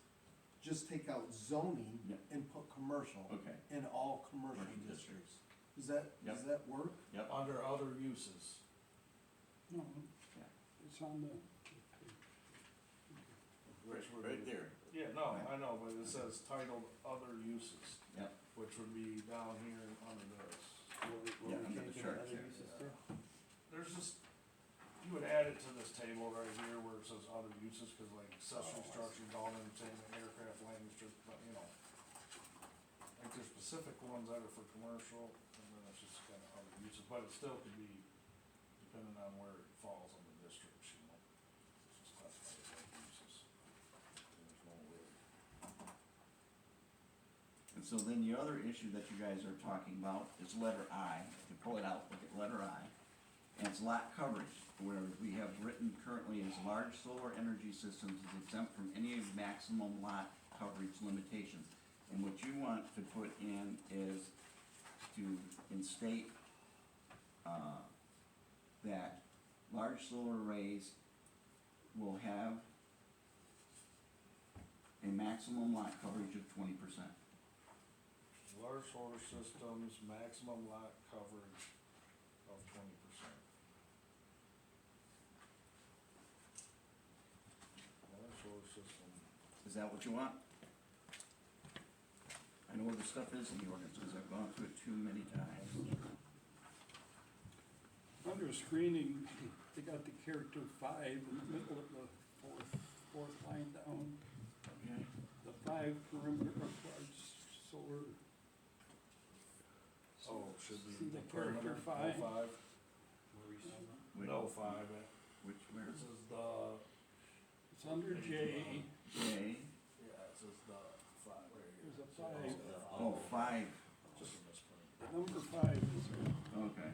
just take out zoning Yep. and put commercial Okay, in all commercial Commercial districts. Does that Yep. work? yep, Under other uses. No, Yeah. it's on the, right there, Yeah, no, I know, but it says titled other uses, yep, which would be down here under this. What Yeah, we under the changing chart, other yeah. uses to? There's just, you would add it to this table right here where it says other uses, cause like accessory structure, dog entertainment, aircraft, landing strip, but you know. Like there's specific ones that are for commercial, and then it's just kinda other uses, but it still could be depending on where it falls on the districts, you know. It's just classified as other uses. There's no really. and so then the other issue that you guys are talking about is letter I, if you pull it out, look at letter I. And it's lot coverage, where we have written currently as large solar energy systems is exempt from any maximum lot coverage limitations. And what you want to put in is to instate, that large solar arrays will have a maximum lot coverage of 20%. Large solar systems, maximum lot coverage of 20%. Large solar system, Is that what you want? I know where the stuff is in the ordinance, because I've gone through it too many times. under screening, they got the character 5 in the middle of the fourth line down. Okay. The 5 perimeter of large solar. oh, should be See the perimeter, character 5? no 5, Wait, no 5, Which, where this is is the, It's under J, J? yeah, it says the 5 right here. there's a 5, Oh, 5, Just a misprint. the number 5 is there. okay.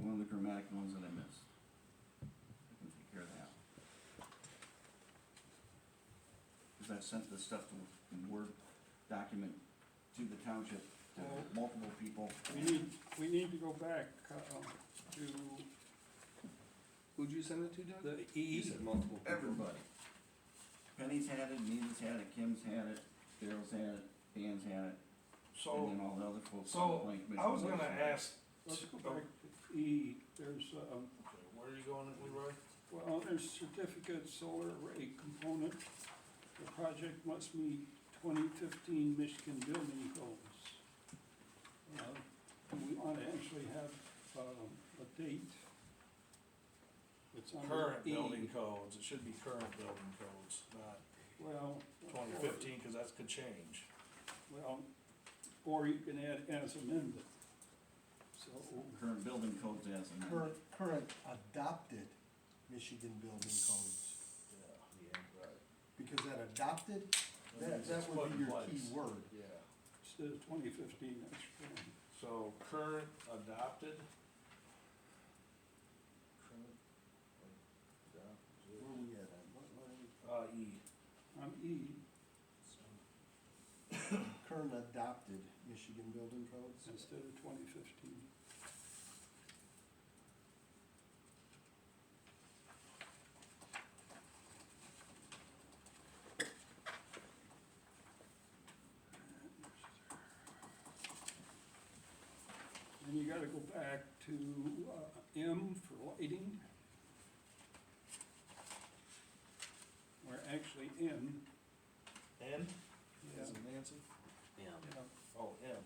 One of the grammatic ones that I missed. I can take care of that. Because I've sent this stuff to, in Word document to the township, to multiple people. We need to go back, to Who'd you send it to, Doug? the You E, said multiple people. Everybody. Penny's had it, Nita's had it, Kim's had it, Daryl's had it, Dan's had it, and So, then all the other folks. on the so, planning commission I was also gonna had it. ask, Let's go back to E, there's, okay, where are you going, Leroy? well, there's certificate solar array component. The project must meet 2015 Michigan building codes. We want to actually have a date. It's under Current E. building codes, it should be current building codes, not Well. 2015, cause that could change. Well, or you can add as amended. So, Current building codes as amended. Current adopted Michigan building codes, Yeah, right. because that adopted, That means that it's would put be in your place. key word. Yeah, instead of 2015, that's fine. so current adopted. Current Where are we at? What line? E. On E, Current adopted Michigan building codes. instead of 2015. Then you gotta go back to M for lighting. Or actually N, N, yeah, is it Nancy? Yeah. yeah, Oh, M.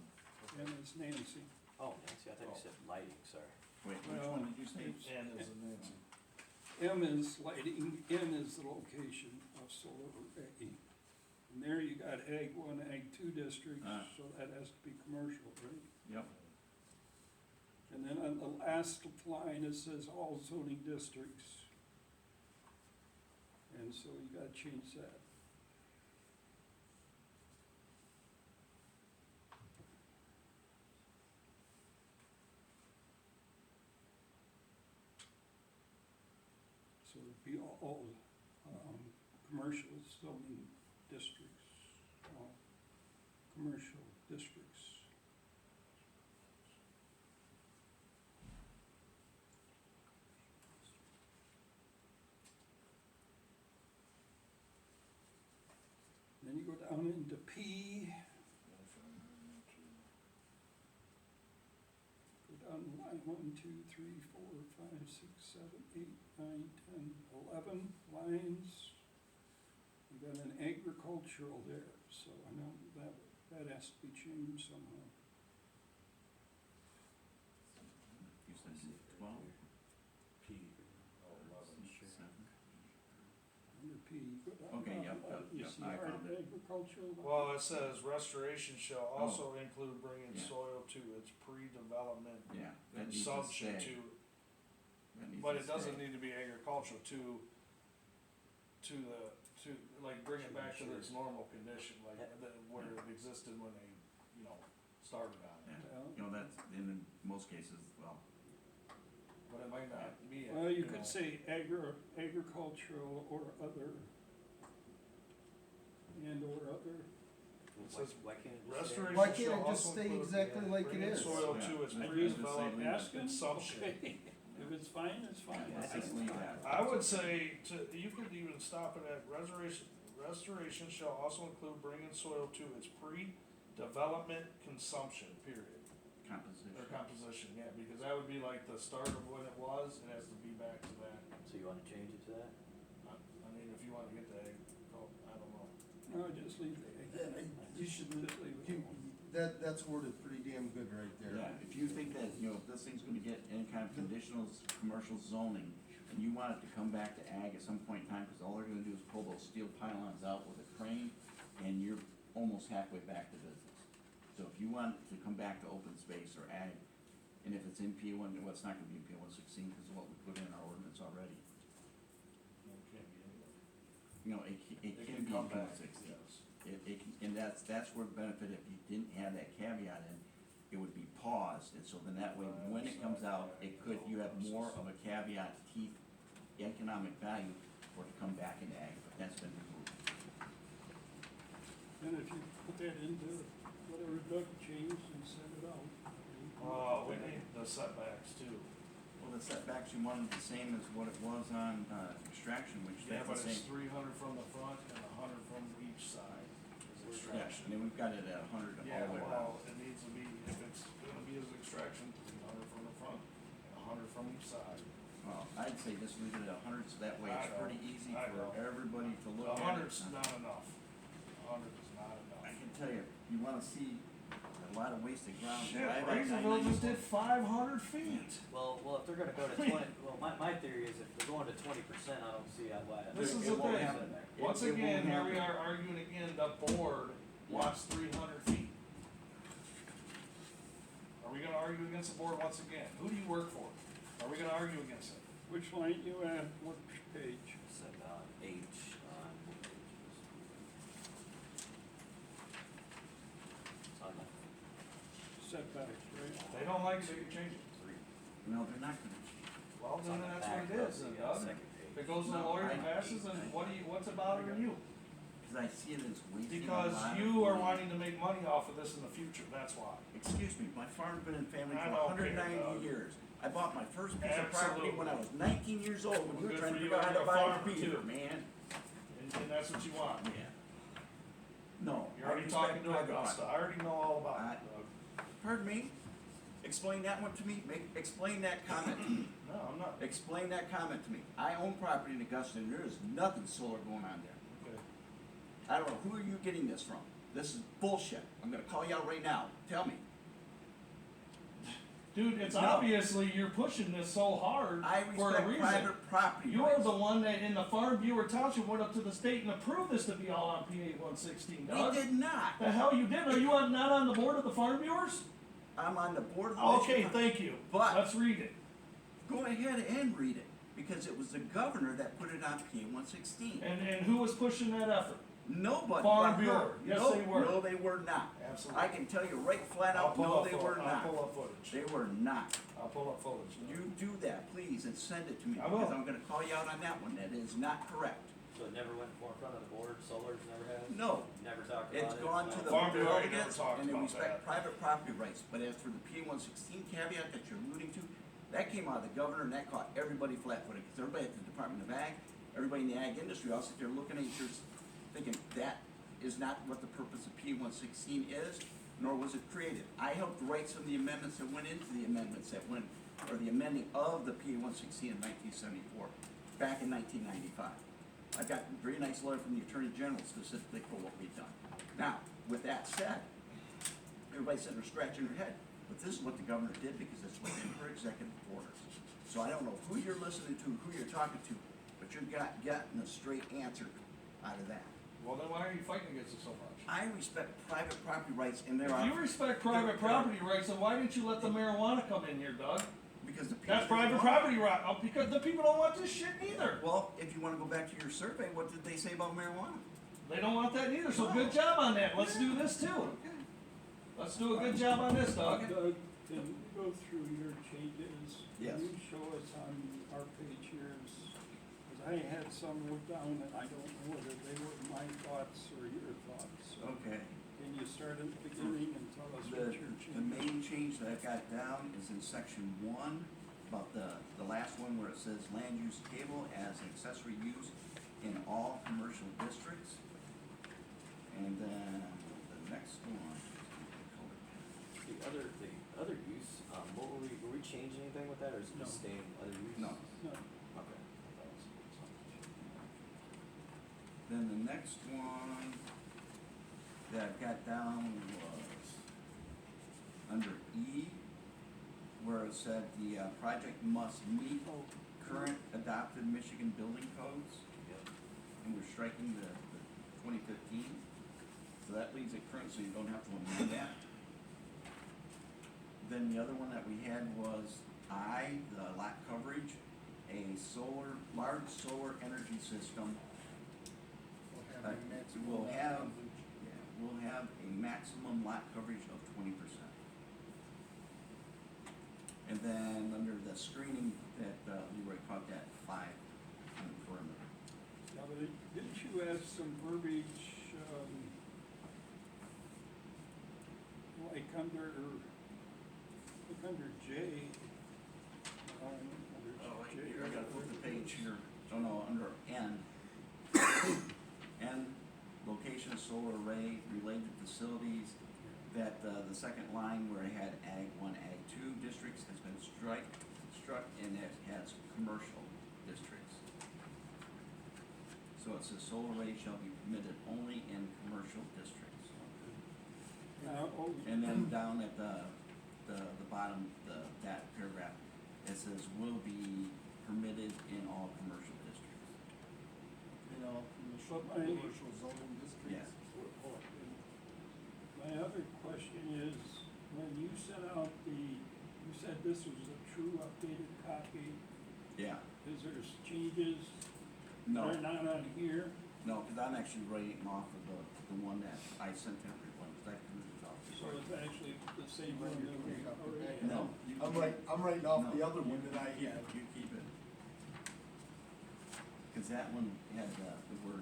N is Nancy. Oh, Nancy, I thought you said lighting, sorry. Wait, which Well, one did you say? N is a Nancy. M is lighting, N is the location of solar array. And there you got Ag 1, Ag 2 districts, Ah. so that has to be commercial, right? Yep, And then on the last line, it says all zoning districts. And so you gotta change that. So it'd be all, commercial zoning districts, all commercial districts. Then you go down into P, go down to line 1, 2, 3, 4, 5, 6, 7, 8, 9, 10, 11 lines. You got an agricultural there, so I know that has to be changed somehow. you said 12, P. Oh, 11. 7. Under P, you go down. Okay, yep, You yep, see I our found it. agricultural? Well, it says restoration shall also include bringing Yeah. soil to its pre-development Yeah, that needs to consumption stay. to, That needs but to it doesn't stay. need to be agricultural to like bring it back to its normal condition, like where it existed when they, started on it. Yeah, Well, you know, that's, in most cases, well, But it might not be. Well, you could say agricultural or other, and or other. says Why can't it just say? restoration Why can't shall it just also stay include exactly like it bringing is? soil Yeah. to its I pre-development leave it. Asking? consumption. Okay. If it's fine, it's fine. Yeah, let's just leave that. I would say you could even stop it at restoration shall also include bringing soil to its pre-development consumption, period. Composition. Or composition, yeah, because that would be like the start of when it was, it has to be back to that. So you wanna change it to that? I mean, if you wanna get the egg, I don't know. No, just leave it. You should, Just leave it alone. that's worded pretty damn good right there. Yeah, if you think that, if this thing's gonna get any kind of conditional commercial zoning, and you want it to come back to ag at some point in time, cause all they're gonna do is pull those steel pylons out with a crane, and you're almost halfway back to business. So if you want it to come back to open space or ag, and if it's in P one, well, it's not gonna be in P 116 because of what we put in our ordinance already. It can't be anyway. It It can be come in P back, 116. yes. And that's where the benefit, if you didn't have that caveat in, it would be paused, and so then that way, when it comes out, you have more of a caveat to keep economic value for it to come back into ag, but that's been removed. And if you put that into whatever Doug changed and send it out. We need the setbacks too. Well, the setbacks you wanted the same as what it was on, extraction, which Yeah, that's but the it's same. 300 from the front and 100 from each side is Yeah, extraction. and then we've got it at 100 all Yeah, the way around. well, it needs to be, if it's gonna be as extraction, 300 from the front and 100 from each side. Well, I'd say just leave it at 100, so that way I it's know, pretty easy I for know. everybody to look at. 100's not enough. 100 is not enough. I can tell you, you wanna see a lot of wasted ground. Shit, drive on Razorville just 994. did 500 feet. Well, if they're gonna go to 20, well, my theory is if they're going to 20%, I don't see why. This is It the won't thing. happen. Once It won't again, here we happen. are arguing again, the board wants 300 feet. Are we gonna argue against the board once again? Who do you work for? Are we gonna argue against it? Which line you at, what page? Said, H on what page is this? It's on the Setbacks, right? If they don't like it, they can change it. No, they're not gonna change. Well, It's then on the that's what back it of is, the, then, Doug. second If page. it goes to the No, lawyer and I- passes, then what's it bothering you? Cause I see it as wasting a Because lot of you are money. wanting to make money off of this in the future, that's why. Excuse me, my farm's been in family I for don't care, 190 Doug. years. I bought my first piece of property when I was 19 years old, when Well, you were good trying for to you, figure out how to you're a buy a farmer, beaver, too. man. And that's what you want. Yeah. No. You're I already respect talking to private Augusta, property. I already know all about it, Doug. Pardon me? Explain that one to me, explain that comment to me. No, I'm not. Explain that comment to me. I own property in Augusta and there is nothing solar going on there. Okay. I don't know, who are you getting this from? This is bullshit. I'm gonna call you out right now. Tell me. Dude, it's No. obviously you're pushing this so hard I for a respect reason. private property You're rights. the one that in the Farm Bureau Township went up to the state and approved this to be all on PA 116, Doug. We did not. The hell you did? Are you not on the board of the Farm Bureaus? I'm on the board of the Okay, Michigan- thank you. But- Let's read it. Go ahead and read it, because it was the governor that put it on PA 116. And who was pushing that effort? Nobody Farm but her. Bureau. Yes, No, they were. No, they were not. Absolutely. I can tell you right flat I'll out, pull no, up they fo- were I'll not. pull up footage. They were not. I'll pull up footage. You do that, please, and send it to me, I will. because I'm gonna call you out on that one. That is not correct. So it never went in front of the board, Solar's never has? No. Never talked about it? It's gone to the Farm Bureau ain't never delegates, talked and they about respect that. private property rights, but as for the PA 116 caveat that you're alluding to, that came out of the governor, and that caught everybody flat-footed, because everybody at the Department of Ag, everybody in the ag industry, all sit there looking at each other, thinking, that is not what the purpose of PA 116 is, nor was it created. I helped write some of the amendments that went into the amendments that went, or the amending of the PA 116 in 1974, back in 1995. I got a very nice letter from the Attorney General specifically for what we've done. Now, with that said, everybody's sitting there scratching their head, but this is what the governor did because it's within her executive orders. So I don't know who you're listening to, who you're talking to, but you're getting a straight answer out of that. Well, then why are you fighting against it so much? I respect private property rights, and there If are. you respect private property rights, then why didn't you let the marijuana come in here, Doug? Because the people. That's private property right, because the people don't want this shit neither. Well, if you wanna go back to your survey, what did they say about marijuana? They don't want that neither, so good job on that. Let's do this too. Let's do a good job on this, Doug. Doug, can you go through your changes? Yes. Can you show us on our page here? Because I had some wrote down and I don't know whether they were my thoughts or your thoughts. So Okay. can you start at the beginning and tell us The what your changes? main change that I've got down is in section 1, about the last one where it says land use table as accessory use in all commercial districts. And then the next one. The other use, what were we changing anything with that, or is it just No. staying other use? No. No, Okay. Then the next one that I've got down was under E, where it said the project must meet oh, current adopted Michigan building codes, Yep. and we're striking the 2015. So that leaves it current, so you don't have to amend that. Then the other one that we had was I, the lot coverage, a large solar energy system. Will have a maximum lot coverage of 20%. And then under the screening that Leroy caught that 5 on the perimeter. yeah, but didn't you have some verbiage, like under J, put your, oh no, under N, N, location of solar array, related facilities, that, the second line where it had Ag 1, Ag 2 districts has been struck, and it has commercial districts. So it says solar array shall be permitted only in commercial districts. And then down at the bottom, that paragraph, it says will be permitted in all commercial districts. You know, But commercial zoning districts. Yes. my other question is, when you sent out you said this was a true updated copy, Yeah, is there changes no, that are not on here? no, cause I'm actually writing off of the one that I sent everyone, cause I printed it off. So it's actually the same one that we already had? No, you I'm keep right, it. I'm writing off No, the other you- one that I you- had. You keep it. Cause that one had, the word,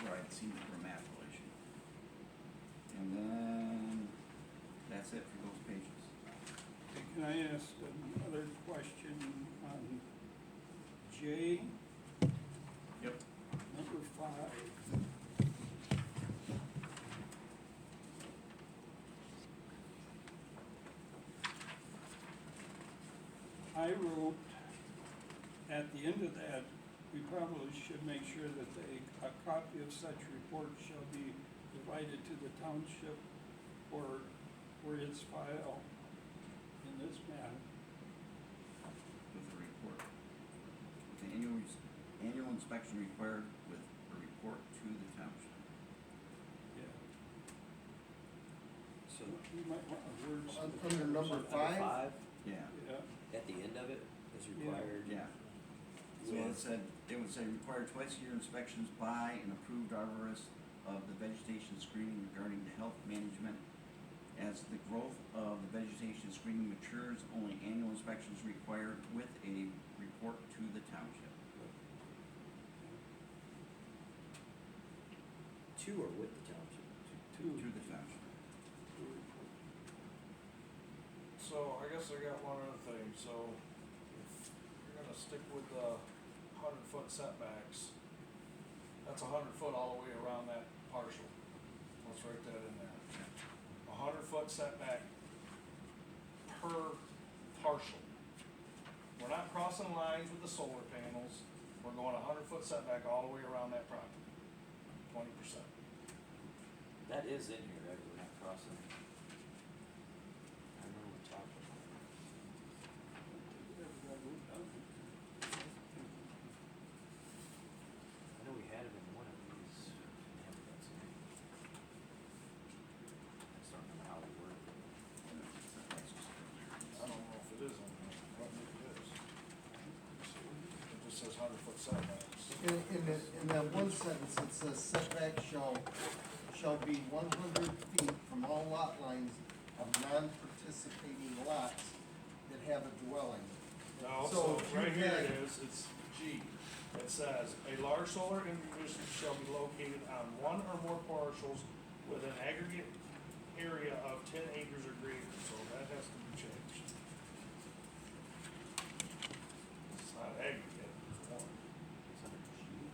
where I'd seen the grammatical issue. And then, that's it for those pages. Can I ask another question on J, Yep. number 5? I wrote, at the end of that, we probably should make sure that a copy of such report shall be provided to the township for its file in this manner. With the report. The annual inspection required with a report to the township. Yeah. So, You might want to word some. Under number under 5? 5, Yeah, Yeah, at the end of it, is required. yeah. So it would say require twice a year inspections by an approved arborist of the vegetation screening regarding the health management. As the growth of the vegetation screening matures, only annual inspections required with a report to the township. To or with the township? To the township. So I guess I got one other thing, so if you're gonna stick with the 100-foot setbacks, that's 100 foot all the way around that parcel. Let's write that in there. 100-foot setback per parcel. We're not crossing lines with the solar panels, we're going 100-foot setback all the way around that property, 20%. That is in here, right, we're not crossing. I remember we talked about it. I know we had it in one of these. I just don't remember how we worded it. I don't know if it is on there, I don't think it is. It just says 100-foot setbacks. In that one sentence, it says setback shall be 100 feet from all lot lines of non-participating lots that have a dwelling. No, So so if you right here had- it is, it's G. It says, a large solar installation shall be located on one or more parcels with an aggregate area of 10 acres or greater, so that has to be changed. It's not aggregate, it's one. It's under G.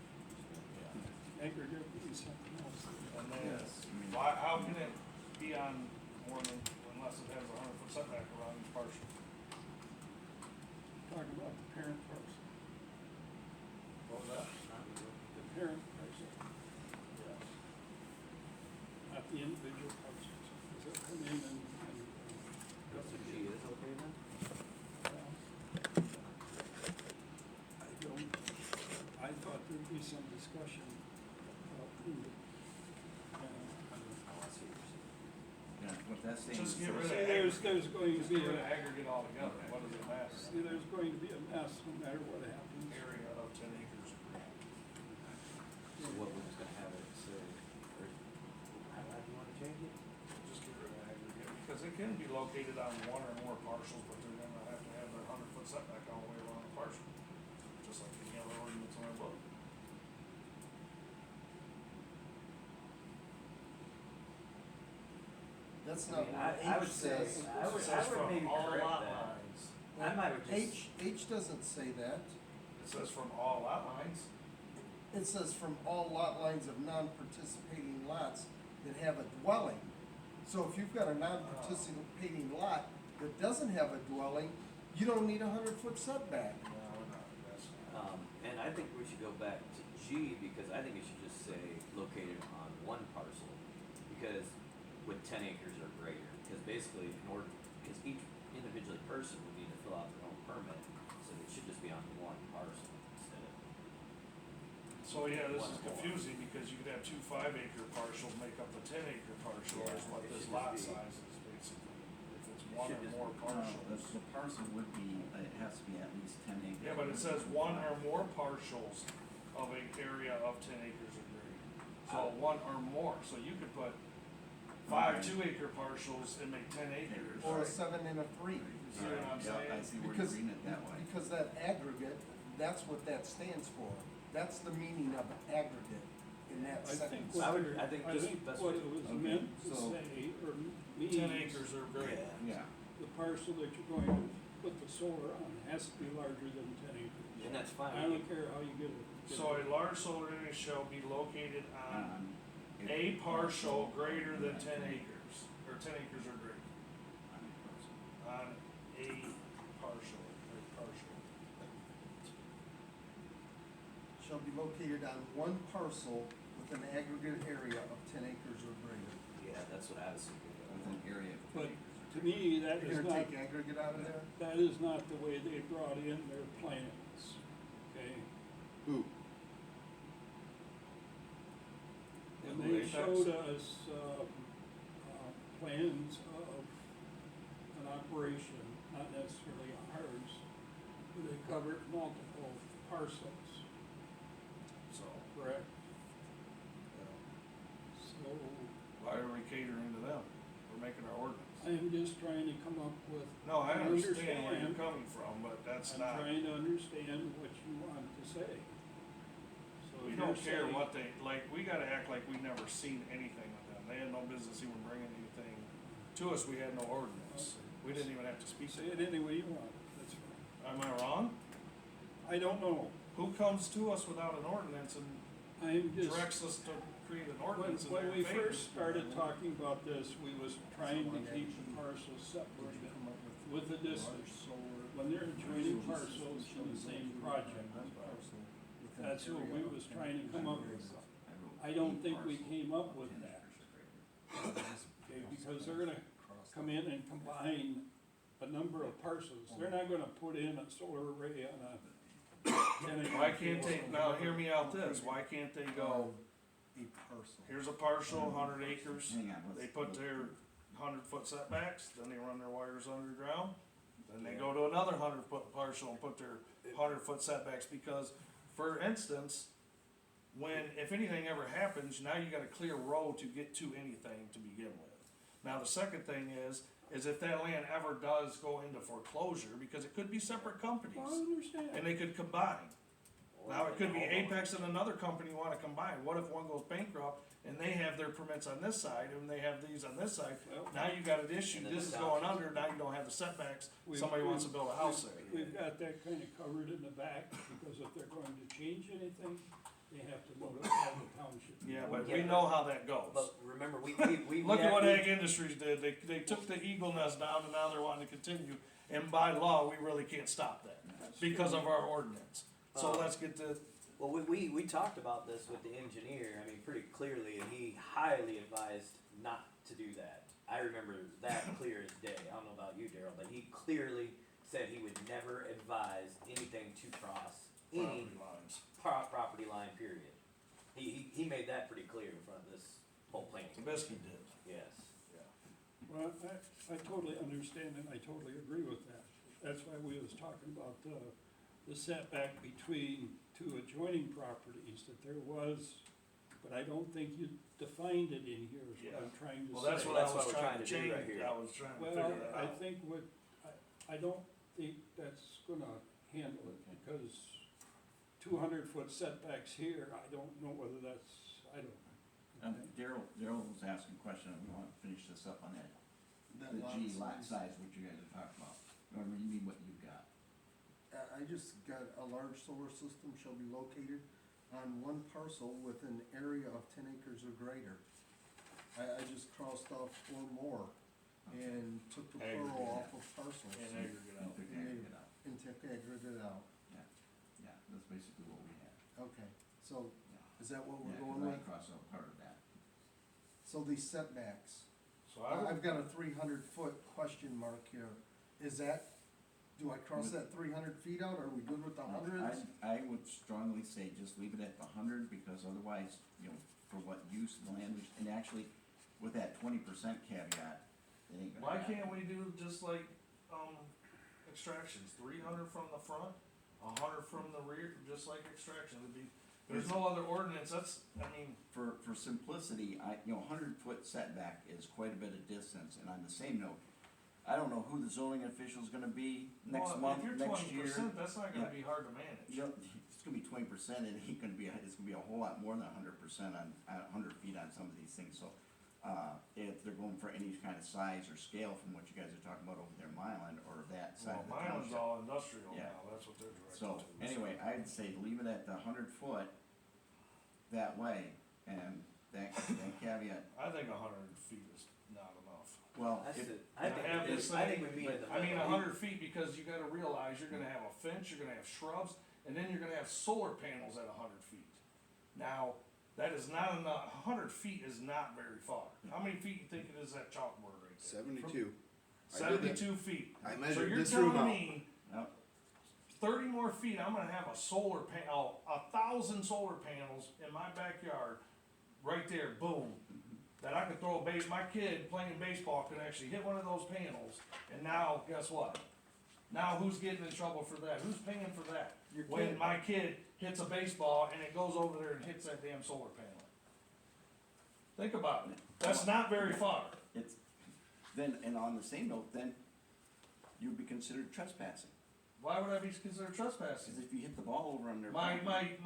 aggregate would be something else. And then, Yes, I mean- how can it be on more than, unless it has a 100-foot setback around each parcel? Talking about the parent parcel, What was that? the parent parcel. Yeah. Not the individual parcels, because they'll come in and. So G is okay then? I don't, I thought there'd be some discussion about who, Oh, I see what you're saying. Yeah, what that's saying. Just get is- rid of there's going to Just be get rid of a, aggregate altogether, what does it matter? there's going to be a mess no matter what happens. Area of 10 acres or greater. So what we're just gonna have it say, or, how do you wanna change it? Just get rid of aggregate, because it can be located on one or more parcels, but they're gonna have to have their 100-foot setback all the way around the parcel, just like any other ordinance in our book. That's I not mean, what I would H say, says. I would It says from maybe all correct lot that. lines I would just, H doesn't say that. It says from all lot lines. It says from all lot lines of non-participating lots that have a dwelling. So if you've got a non-participating lot that doesn't have a dwelling, you don't need a 100-foot setback. No, no, that's not. and I think we should go back to G, because I think it should just say located on one parcel. Because with 10 acres or greater, because basically because each individual person would need to fill out their own permit, so it should just be on one parcel instead of. So yeah, this is One more. confusing because you could have two 5-acre parcels make up the 10-acre parcel Yeah, is what it this should lot just be- size is basically. If it's one should or just more be- parcels. The parcel would be, it has to be at least 10 acres. Yeah, but it says one or more parcels of an area of 10 acres or greater. So one or more, so you could put 5 2-acre parcels and make 10 acres. Or a 7 and a 3. You see what I'm Yeah, I saying? see where you're Because, reading it that way. because that aggregate, that's what that stands for. That's the meaning of aggregate in that I think sentence. I what, would- I think just that's what what- it was Okay, meant to so- say, or 10 means, acres or greater. Yeah, the parcel that you're going to put the solar on has to be larger than 10 acres. And that's fine. I don't care how you get it. So a large solar array shall be located on on. a parcel greater than 10 acres, or 10 acres or greater. On a parcel. On a partial. Shall be located on one parcel with an aggregate area of 10 acres or greater. Yeah, that's what I was thinking. With an area of 10 But acres. to me, that You're is gonna not, take aggregate out of there? that is not the way they brought in their plans, okay? Who? And Who, they Apex? showed us, plans of an operation, not necessarily ours, but they covered multiple parcels, So, correct? you know, So, why are we catering to them? We're making our ordinance. I'm just trying to come up with. No, I understand where you're understand. coming from, but that's I'm not, trying to understand what you want to say. So we if don't you're care saying- what they, like, we gotta act like we've never seen anything with them. They had no business even bringing anything to us, we had no ordinance. We didn't even have to speak to Say it them. any way you want, that's fine. Am I wrong? I don't know, Who comes to us without an ordinance and I'm just, directs us to create an when, ordinance in when their we favor? first started talking about this, we was trying to keep the parcels separated with the distance. When they're joining parcels in the same project, that's what we was trying to come up with. I don't think we came up with that. Okay, because they're gonna come in and combine a number of parcels. They're not gonna put in a solar array on a 10 acre. Why can't they, now hear me out this, why can't they go, A parcel. here's a parcel, 100 acres, Hang on, let's. they put their 100-foot setbacks, then they run their wires underground, then they go to another 100-foot parcel and put their 100-foot setbacks, because, for instance, if anything ever happens, now you got a clear road to get to anything to begin with. Now, the second thing is if that land ever does go into foreclosure, because it could be separate companies, I understand. and they could combine. Now, it could be Apex and another company wanna combine, what if one goes bankrupt and they have their permits on this side and they have these on this side? Well, Now you got an issue, And then this is the going township. under, now you don't have the setbacks, We've- somebody wants to build a house there. We've got that kind of covered in the back, because if they're going to change anything, they have to notify the township. Yeah, but Yeah, we know how that goes. But remember, we. Look at what Ag Industries did, they took the eagle nest down and now they're wanting to continue, and by law, we really can't stop that, because of our ordinance. So let's get to, Well, we talked about this with the engineer, I mean, pretty clearly, and he highly advised not to do that. I remember that clear as day, I don't know about you, Daryl, but he clearly said he would never advise anything to cross any property lines. property line, period. He made that pretty clear in front of this whole planning. Trubisky did, Yes. yeah. Well, I totally understand and I totally agree with that. That's why we was talking about the setback between two adjoining properties, that there was, but I don't think you defined it in here, is what I'm trying to say. Well, that's what That's I what was we're trying to trying to do change, right here. I was trying to Well, figure that I out. think I don't think that's gonna handle it, because 200-foot setbacks here, I don't know whether that's, I don't know. Daryl was asking a question, and we wanna finish this up on that, That the lot G lot size. size, which you guys are talking about. Or you mean what you got? I just got a large solar system shall be located on one parcel with an area of 10 acres or greater. I just crossed off or more and took the plural off of parcels And aggregate out. And took aggregate out. and took aggregate out. Yeah, that's basically what we had. Okay, so Yeah. is that what we're Yeah, 'cause going I with? crossed out part of that. So these setbacks, So I would, I've got a 300-foot question mark here. Is that, do I cross that 300 feet out? Are we good with the hundreds? I would strongly say just leave it at the 100, because otherwise, you know, for what use the land use, and actually, with that 20% caveat, it ain't gonna why happen. can't we do just like, extractions, 300 from the front, 100 from the rear, just like extraction, it'd be, there's no other ordinance, that's, I mean, For simplicity, 100-foot setback is quite a bit of distance, and on the same note, I don't know who the zoning official's gonna be next well, month, if you're next year. 20%, that's not gonna Yeah. be hard to manage. You know, it's gonna be 20%, and it ain't gonna be, it's gonna be a whole lot more than 100% on 100 feet on some of these things, so, if they're going for any kind of size or scale from what you guys are talking about over there, Mylan, or that side Well, of the mine was township. all industrial Yeah. now, that's what they're directed So, to. anyway, I'd say leave it at the 100-foot that way, and that caveat, I think 100 feet is not enough. well, That's if, it. I think, have we- this I thing, think we meet in the I mean, middle. 100 feet, because you gotta realize you're gonna have a fence, you're gonna have shrubs, and then you're gonna have solar panels at 100 feet. Now, that is not enough, 100 feet is not very far. How many feet you think it is that chalkboard right there? 72. I did that. 72 feet. I So measured you're this room telling out. me no, 30 more feet, I'm gonna have a solar panel, 1,000 solar panels in my backyard, right there, boom. That I could throw my kid playing baseball could actually hit one of those panels, and now, guess what? Now who's getting in trouble for that? Who's paying for that? Your When kid. my kid hits a baseball and it goes over there and hits that damn solar panel. Think about it, that's not very far. it's, then, and on the same note, then, you'd be considered trespassing, Why would I be considered trespassing? because if you hit the ball over on their My property.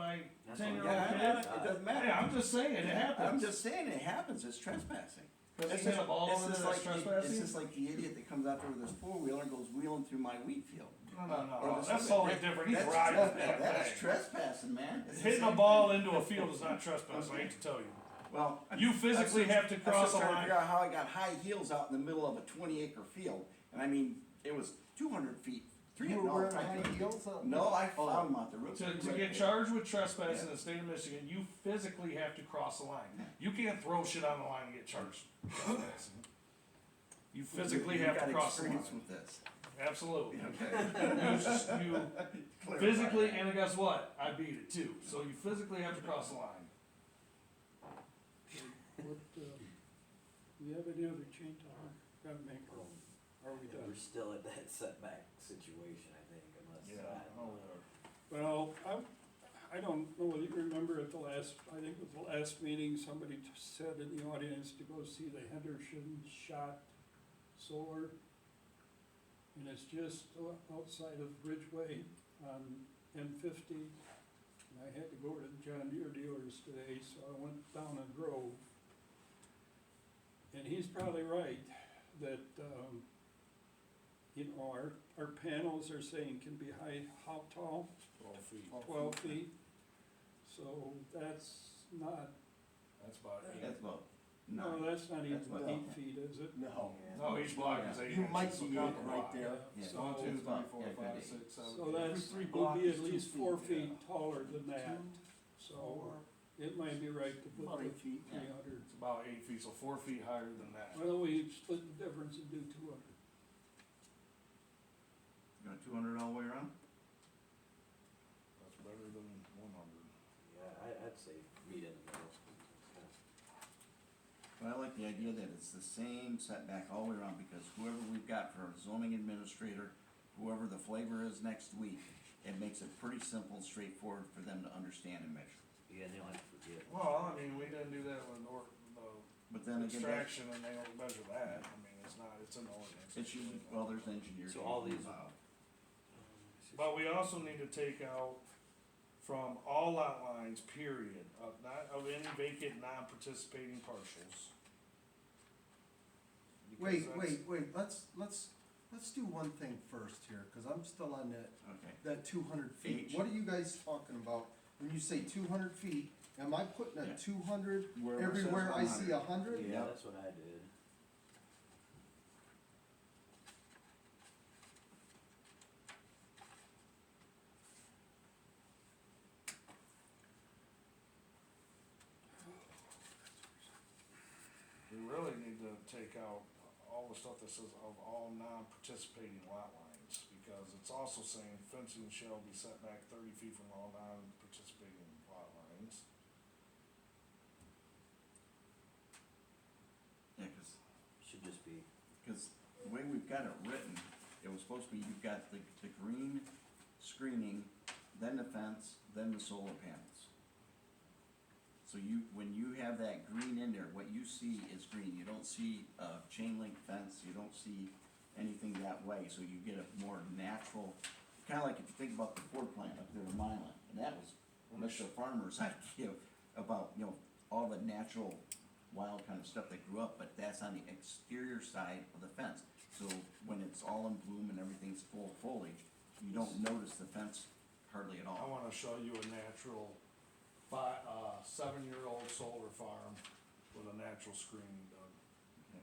10-year-old Yeah, kid? it doesn't matter. Yeah, I'm just saying, it happens. I'm just saying, it happens, it's trespassing. Cause It's he hit a just- ball it's over just there, that's like the- trespassing? It's just like the idiot that comes out there with his four-wheeler and goes wheeling through my wheat field. No, Or the that's something. totally different, he's That's riding trespass- that That's thing. trespassing, man. It's the Hitting a same ball thing. into a field is not trespass, I hate to tell you. Well. You physically have to I'm cross still a trying to line. figure out how I got high heels out in the middle of a 20-acre field, and I mean, it was 200 feet, You were wearing high heels? No, I found them out the roof. To get charged with trespassing in the state of Michigan, you physically have to cross the line. You can't throw shit on the line and get charged with trespassing. You physically have to cross the line. Got experience with this. Absolutely. Okay. You physically, and guess what? I beat it too. So you physically have to cross the line. What, do you have any other change, gotta make, are we We're done? still at that setback situation, I think, unless. Well, I don't know whether you remember at the last, I think it was the last meeting, somebody said in the audience to go see the Henderson Shot Solar. And it's just outside of Ridgeway on M50. And I had to go to the John Deere dealers today, so I went down and drove. And he's probably right, that, you know, our panels are saying can be how tall? 12 feet. 12 feet. So that's not, That's about it. That's about, no, no, that's not even That's what- 8 feet, is it? No. No, each block is 8 You inches. might so be count eight the right block. there. yeah. So- 1, 2, 3, It's about- 4, yeah, 5, good 6, 7. So that's, Every would block be is at 2 least feet, 4 yeah. feet taller than that. So it might be right to put About the 8 feet. 300. It's about 8 feet, so 4 feet higher than that. Why don't we split the difference and do 200? You want 200 all the way around? That's better than 100. Yeah, I'd say meet in the middle. But I like the idea that it's the same setback all the way around, because whoever we've got for our zoning administrator, whoever the flavor is next week, it makes it pretty simple and straightforward for them to understand and measure. Yeah, and they don't have to forget. Well, I mean, we didn't do that with But then again, that- extraction, and they don't measure that. I mean, it's not, it's an ordinance. it's usually, well, there's engineers. So all these- involved. But we also need to take out from all lot lines, period, not of any vacant, non-participating parcels. Because Wait, that's- wait, let's let's do one thing first here, cause I'm still on Okay. that 200 feet. H. What are you guys talking about when you say 200 feet? Am I putting Yeah. a 200 Wherever it says everywhere I see 100. 100? Yeah, Yep. that's what I did. We really need to take out all the stuff that says of all non-participating lot lines, because it's also saying fencing shall be set back 30 feet from all non-participating lot lines. Yeah, Should just be, cause the way we've got it written, it was supposed to be, you've got the green screening, then the fence, then the solar panels. So you, when you have that green in there, what you see is green, you don't see a chain link fence, you don't see anything that way, so you get a more natural, kinda like if you think about the Ford plant up there in Milan, and that was Mr. Farmer's idea about, all the natural wild kind of stuff that grew up, but that's on the exterior side of the fence. So when it's all in bloom and everything's full of foliage, you don't notice the fence hardly at I all. wanna show you a natural 7-year-old solar farm with a natural screening done. Okay.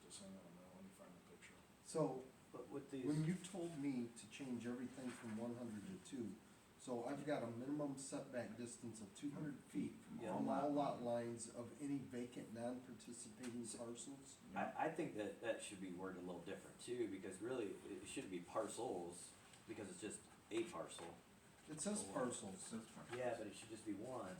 Just hang on a minute, let me find the picture. So, but with these, when you told me to change everything from 100 to 2, so I've got a minimum setback distance of 200 feet Yeah. from all lot lines of any vacant, non-participating parcels? I think that should be worded a little different too, because really, it shouldn't be parcels, because it's just a parcel. It says parcels. So it's fine. Yeah, but it should just be one,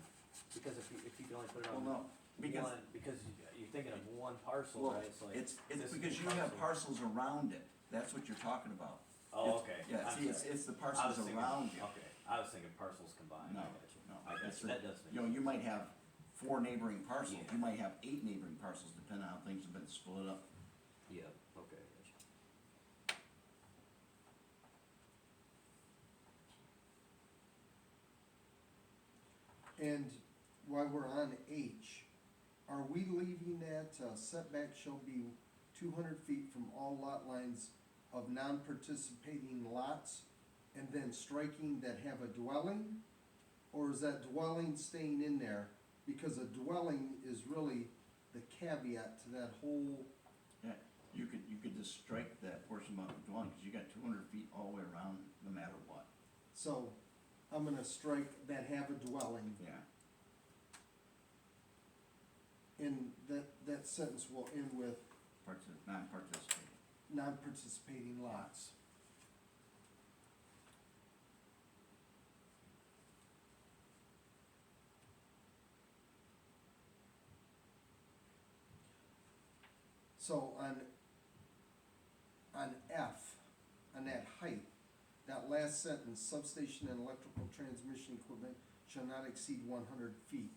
because if you can only put it on Well, no, because, one, because you're thinking of one parcel, well, right? It's like. it's this is because the you have parcels around it, that's what you're talking about. Oh, It's- okay. Yeah, I'm see, it's, sorry. it's the I was parcels thinking- around you. Okay, I was thinking parcels combined. No, I got you. no. I got it's you, the- that does make You know, sense. you might have 4 neighboring parcels, Yeah. you might have 8 neighboring parcels, depending on how things have been split up. Yeah, okay, I got you. And while we're on H, are we leaving that setback shall be 200 feet from all lot lines of non-participating lots, and then striking that have a dwelling? Or is that dwelling staying in there? Because a dwelling is really the caveat to that whole, Yeah, you could just strike that portion about the dwelling, cause you got 200 feet all the way around, no matter what. so I'm gonna strike that have a dwelling, Yeah, and that sentence will end with non-participating. non-participating lots. So on F, on that height, that last sentence, substation and electrical transmission equipment shall not exceed 100 feet.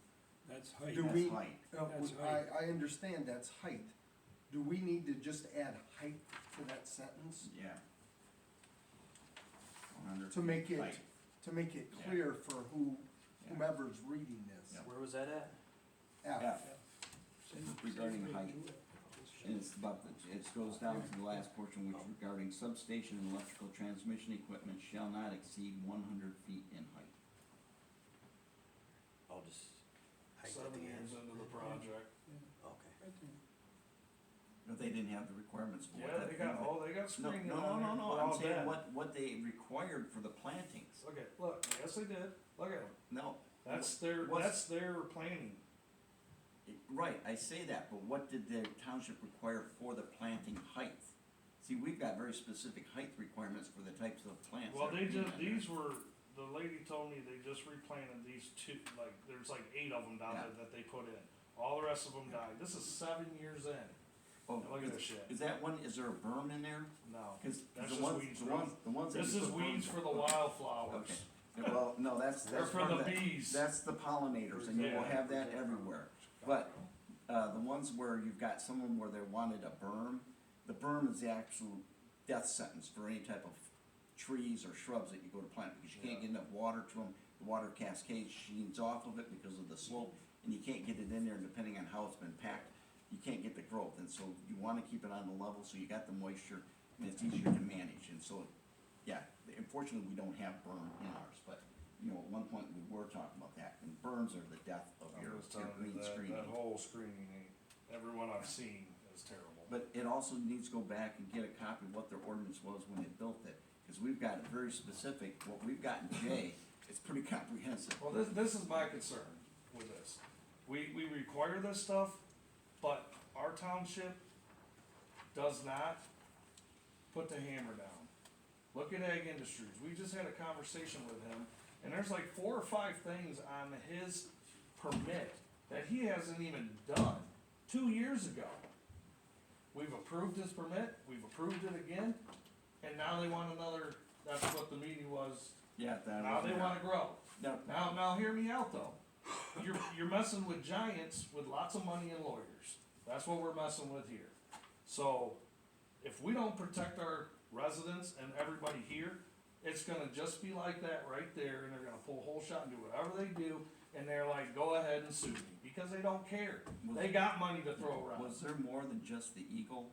That's height. Do That's we- height. That's height. I understand that's height. Do we need to just add height to that sentence? Yeah. 100 To make feet it, height. to make it Yeah. clear for Yeah. whomever's reading this. Yeah. Where was that at? F. F, Same- regarding same height. page. and it's about, it goes down to the last portion, which regarding substation and electrical transmission equipment shall not exceed 100 feet in height. I'll just. height at 7 the years end. into the project. Yeah, Okay. right there. But they didn't have the requirements for what Yeah, that. they got, thing- they got No, screening no, on no, there, no, no, they're I'm all saying dead. what they required for the plantings. Okay, look, yes they did, look at them, No. that's their What's- planning. Right, I say that, but what did the township require for the planting height? See, we've got very specific height requirements for the types of plants. Well, that are they being just, in there. these were, the lady told me they just replanted these 2, like, there's like 8 of them down Yeah. there that they put in. All the rest of them died, this is 7 years in, Oh, look at is- this shit. Is that one, is there a berm in there? no. Cause That's the just ones, weeds the for- ones that This you is put weeds berms for in. the wildflowers. Okay, yeah, well, no, that's They're for part of the bees. That's the pollinators, and you will Yeah. have that everywhere. But, the ones where you've got someone where they wanted a berm, the berm is the actual death sentence for any type of trees or shrubs that you go to plant, because you can't get enough water to them. The water cascades, sheens off of it because of the slope, and you can't get it in there, and depending on how it's been packed, you can't get the growth, and so you wanna keep it on the level, so you got the moisture, and it's easier to manage, and so, yeah, unfortunately, we don't have burn in ours, but, you know, at one point, we were talking about that, and burns are the death of I'm your just telling you, green screening. that whole screening, everyone I've seen is terrible. But it also needs to go back and get a copy of what their ordinance was when they built it, cause we've got it very specific, what we've got in J, it's pretty comprehensive. Well, this is my concern with this. We require this stuff, but our township does not put the hammer down. Look at Ag Industries, we just had a conversation with him, and there's like 4 or 5 things on his permit that he hasn't even done 2 years ago. We've approved his permit, we've approved it again, and now they want another, that's what the meeting was, Yeah, that. now they wanna grow. No, Now hear me out though. You're messing with giants with lots of money and lawyers. That's what we're messing with here. So, if we don't protect our residents and everybody here, it's gonna just be like that right there, and they're gonna pull a whole shot and do whatever they do, and they're like, go ahead and sue me, because they don't care. They got money to throw around. was there more than just the Eagle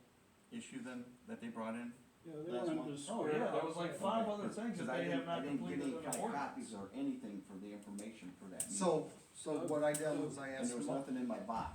issue then, that they brought in? Yeah, they Last wanted one? to Oh, square yeah, there up was like that. 5 other things that Cause they have not I didn't get completed any in the kind of ordinance. copies or anything for the information for that meeting. So what I did was I And asked there was Mo- nothing in my box.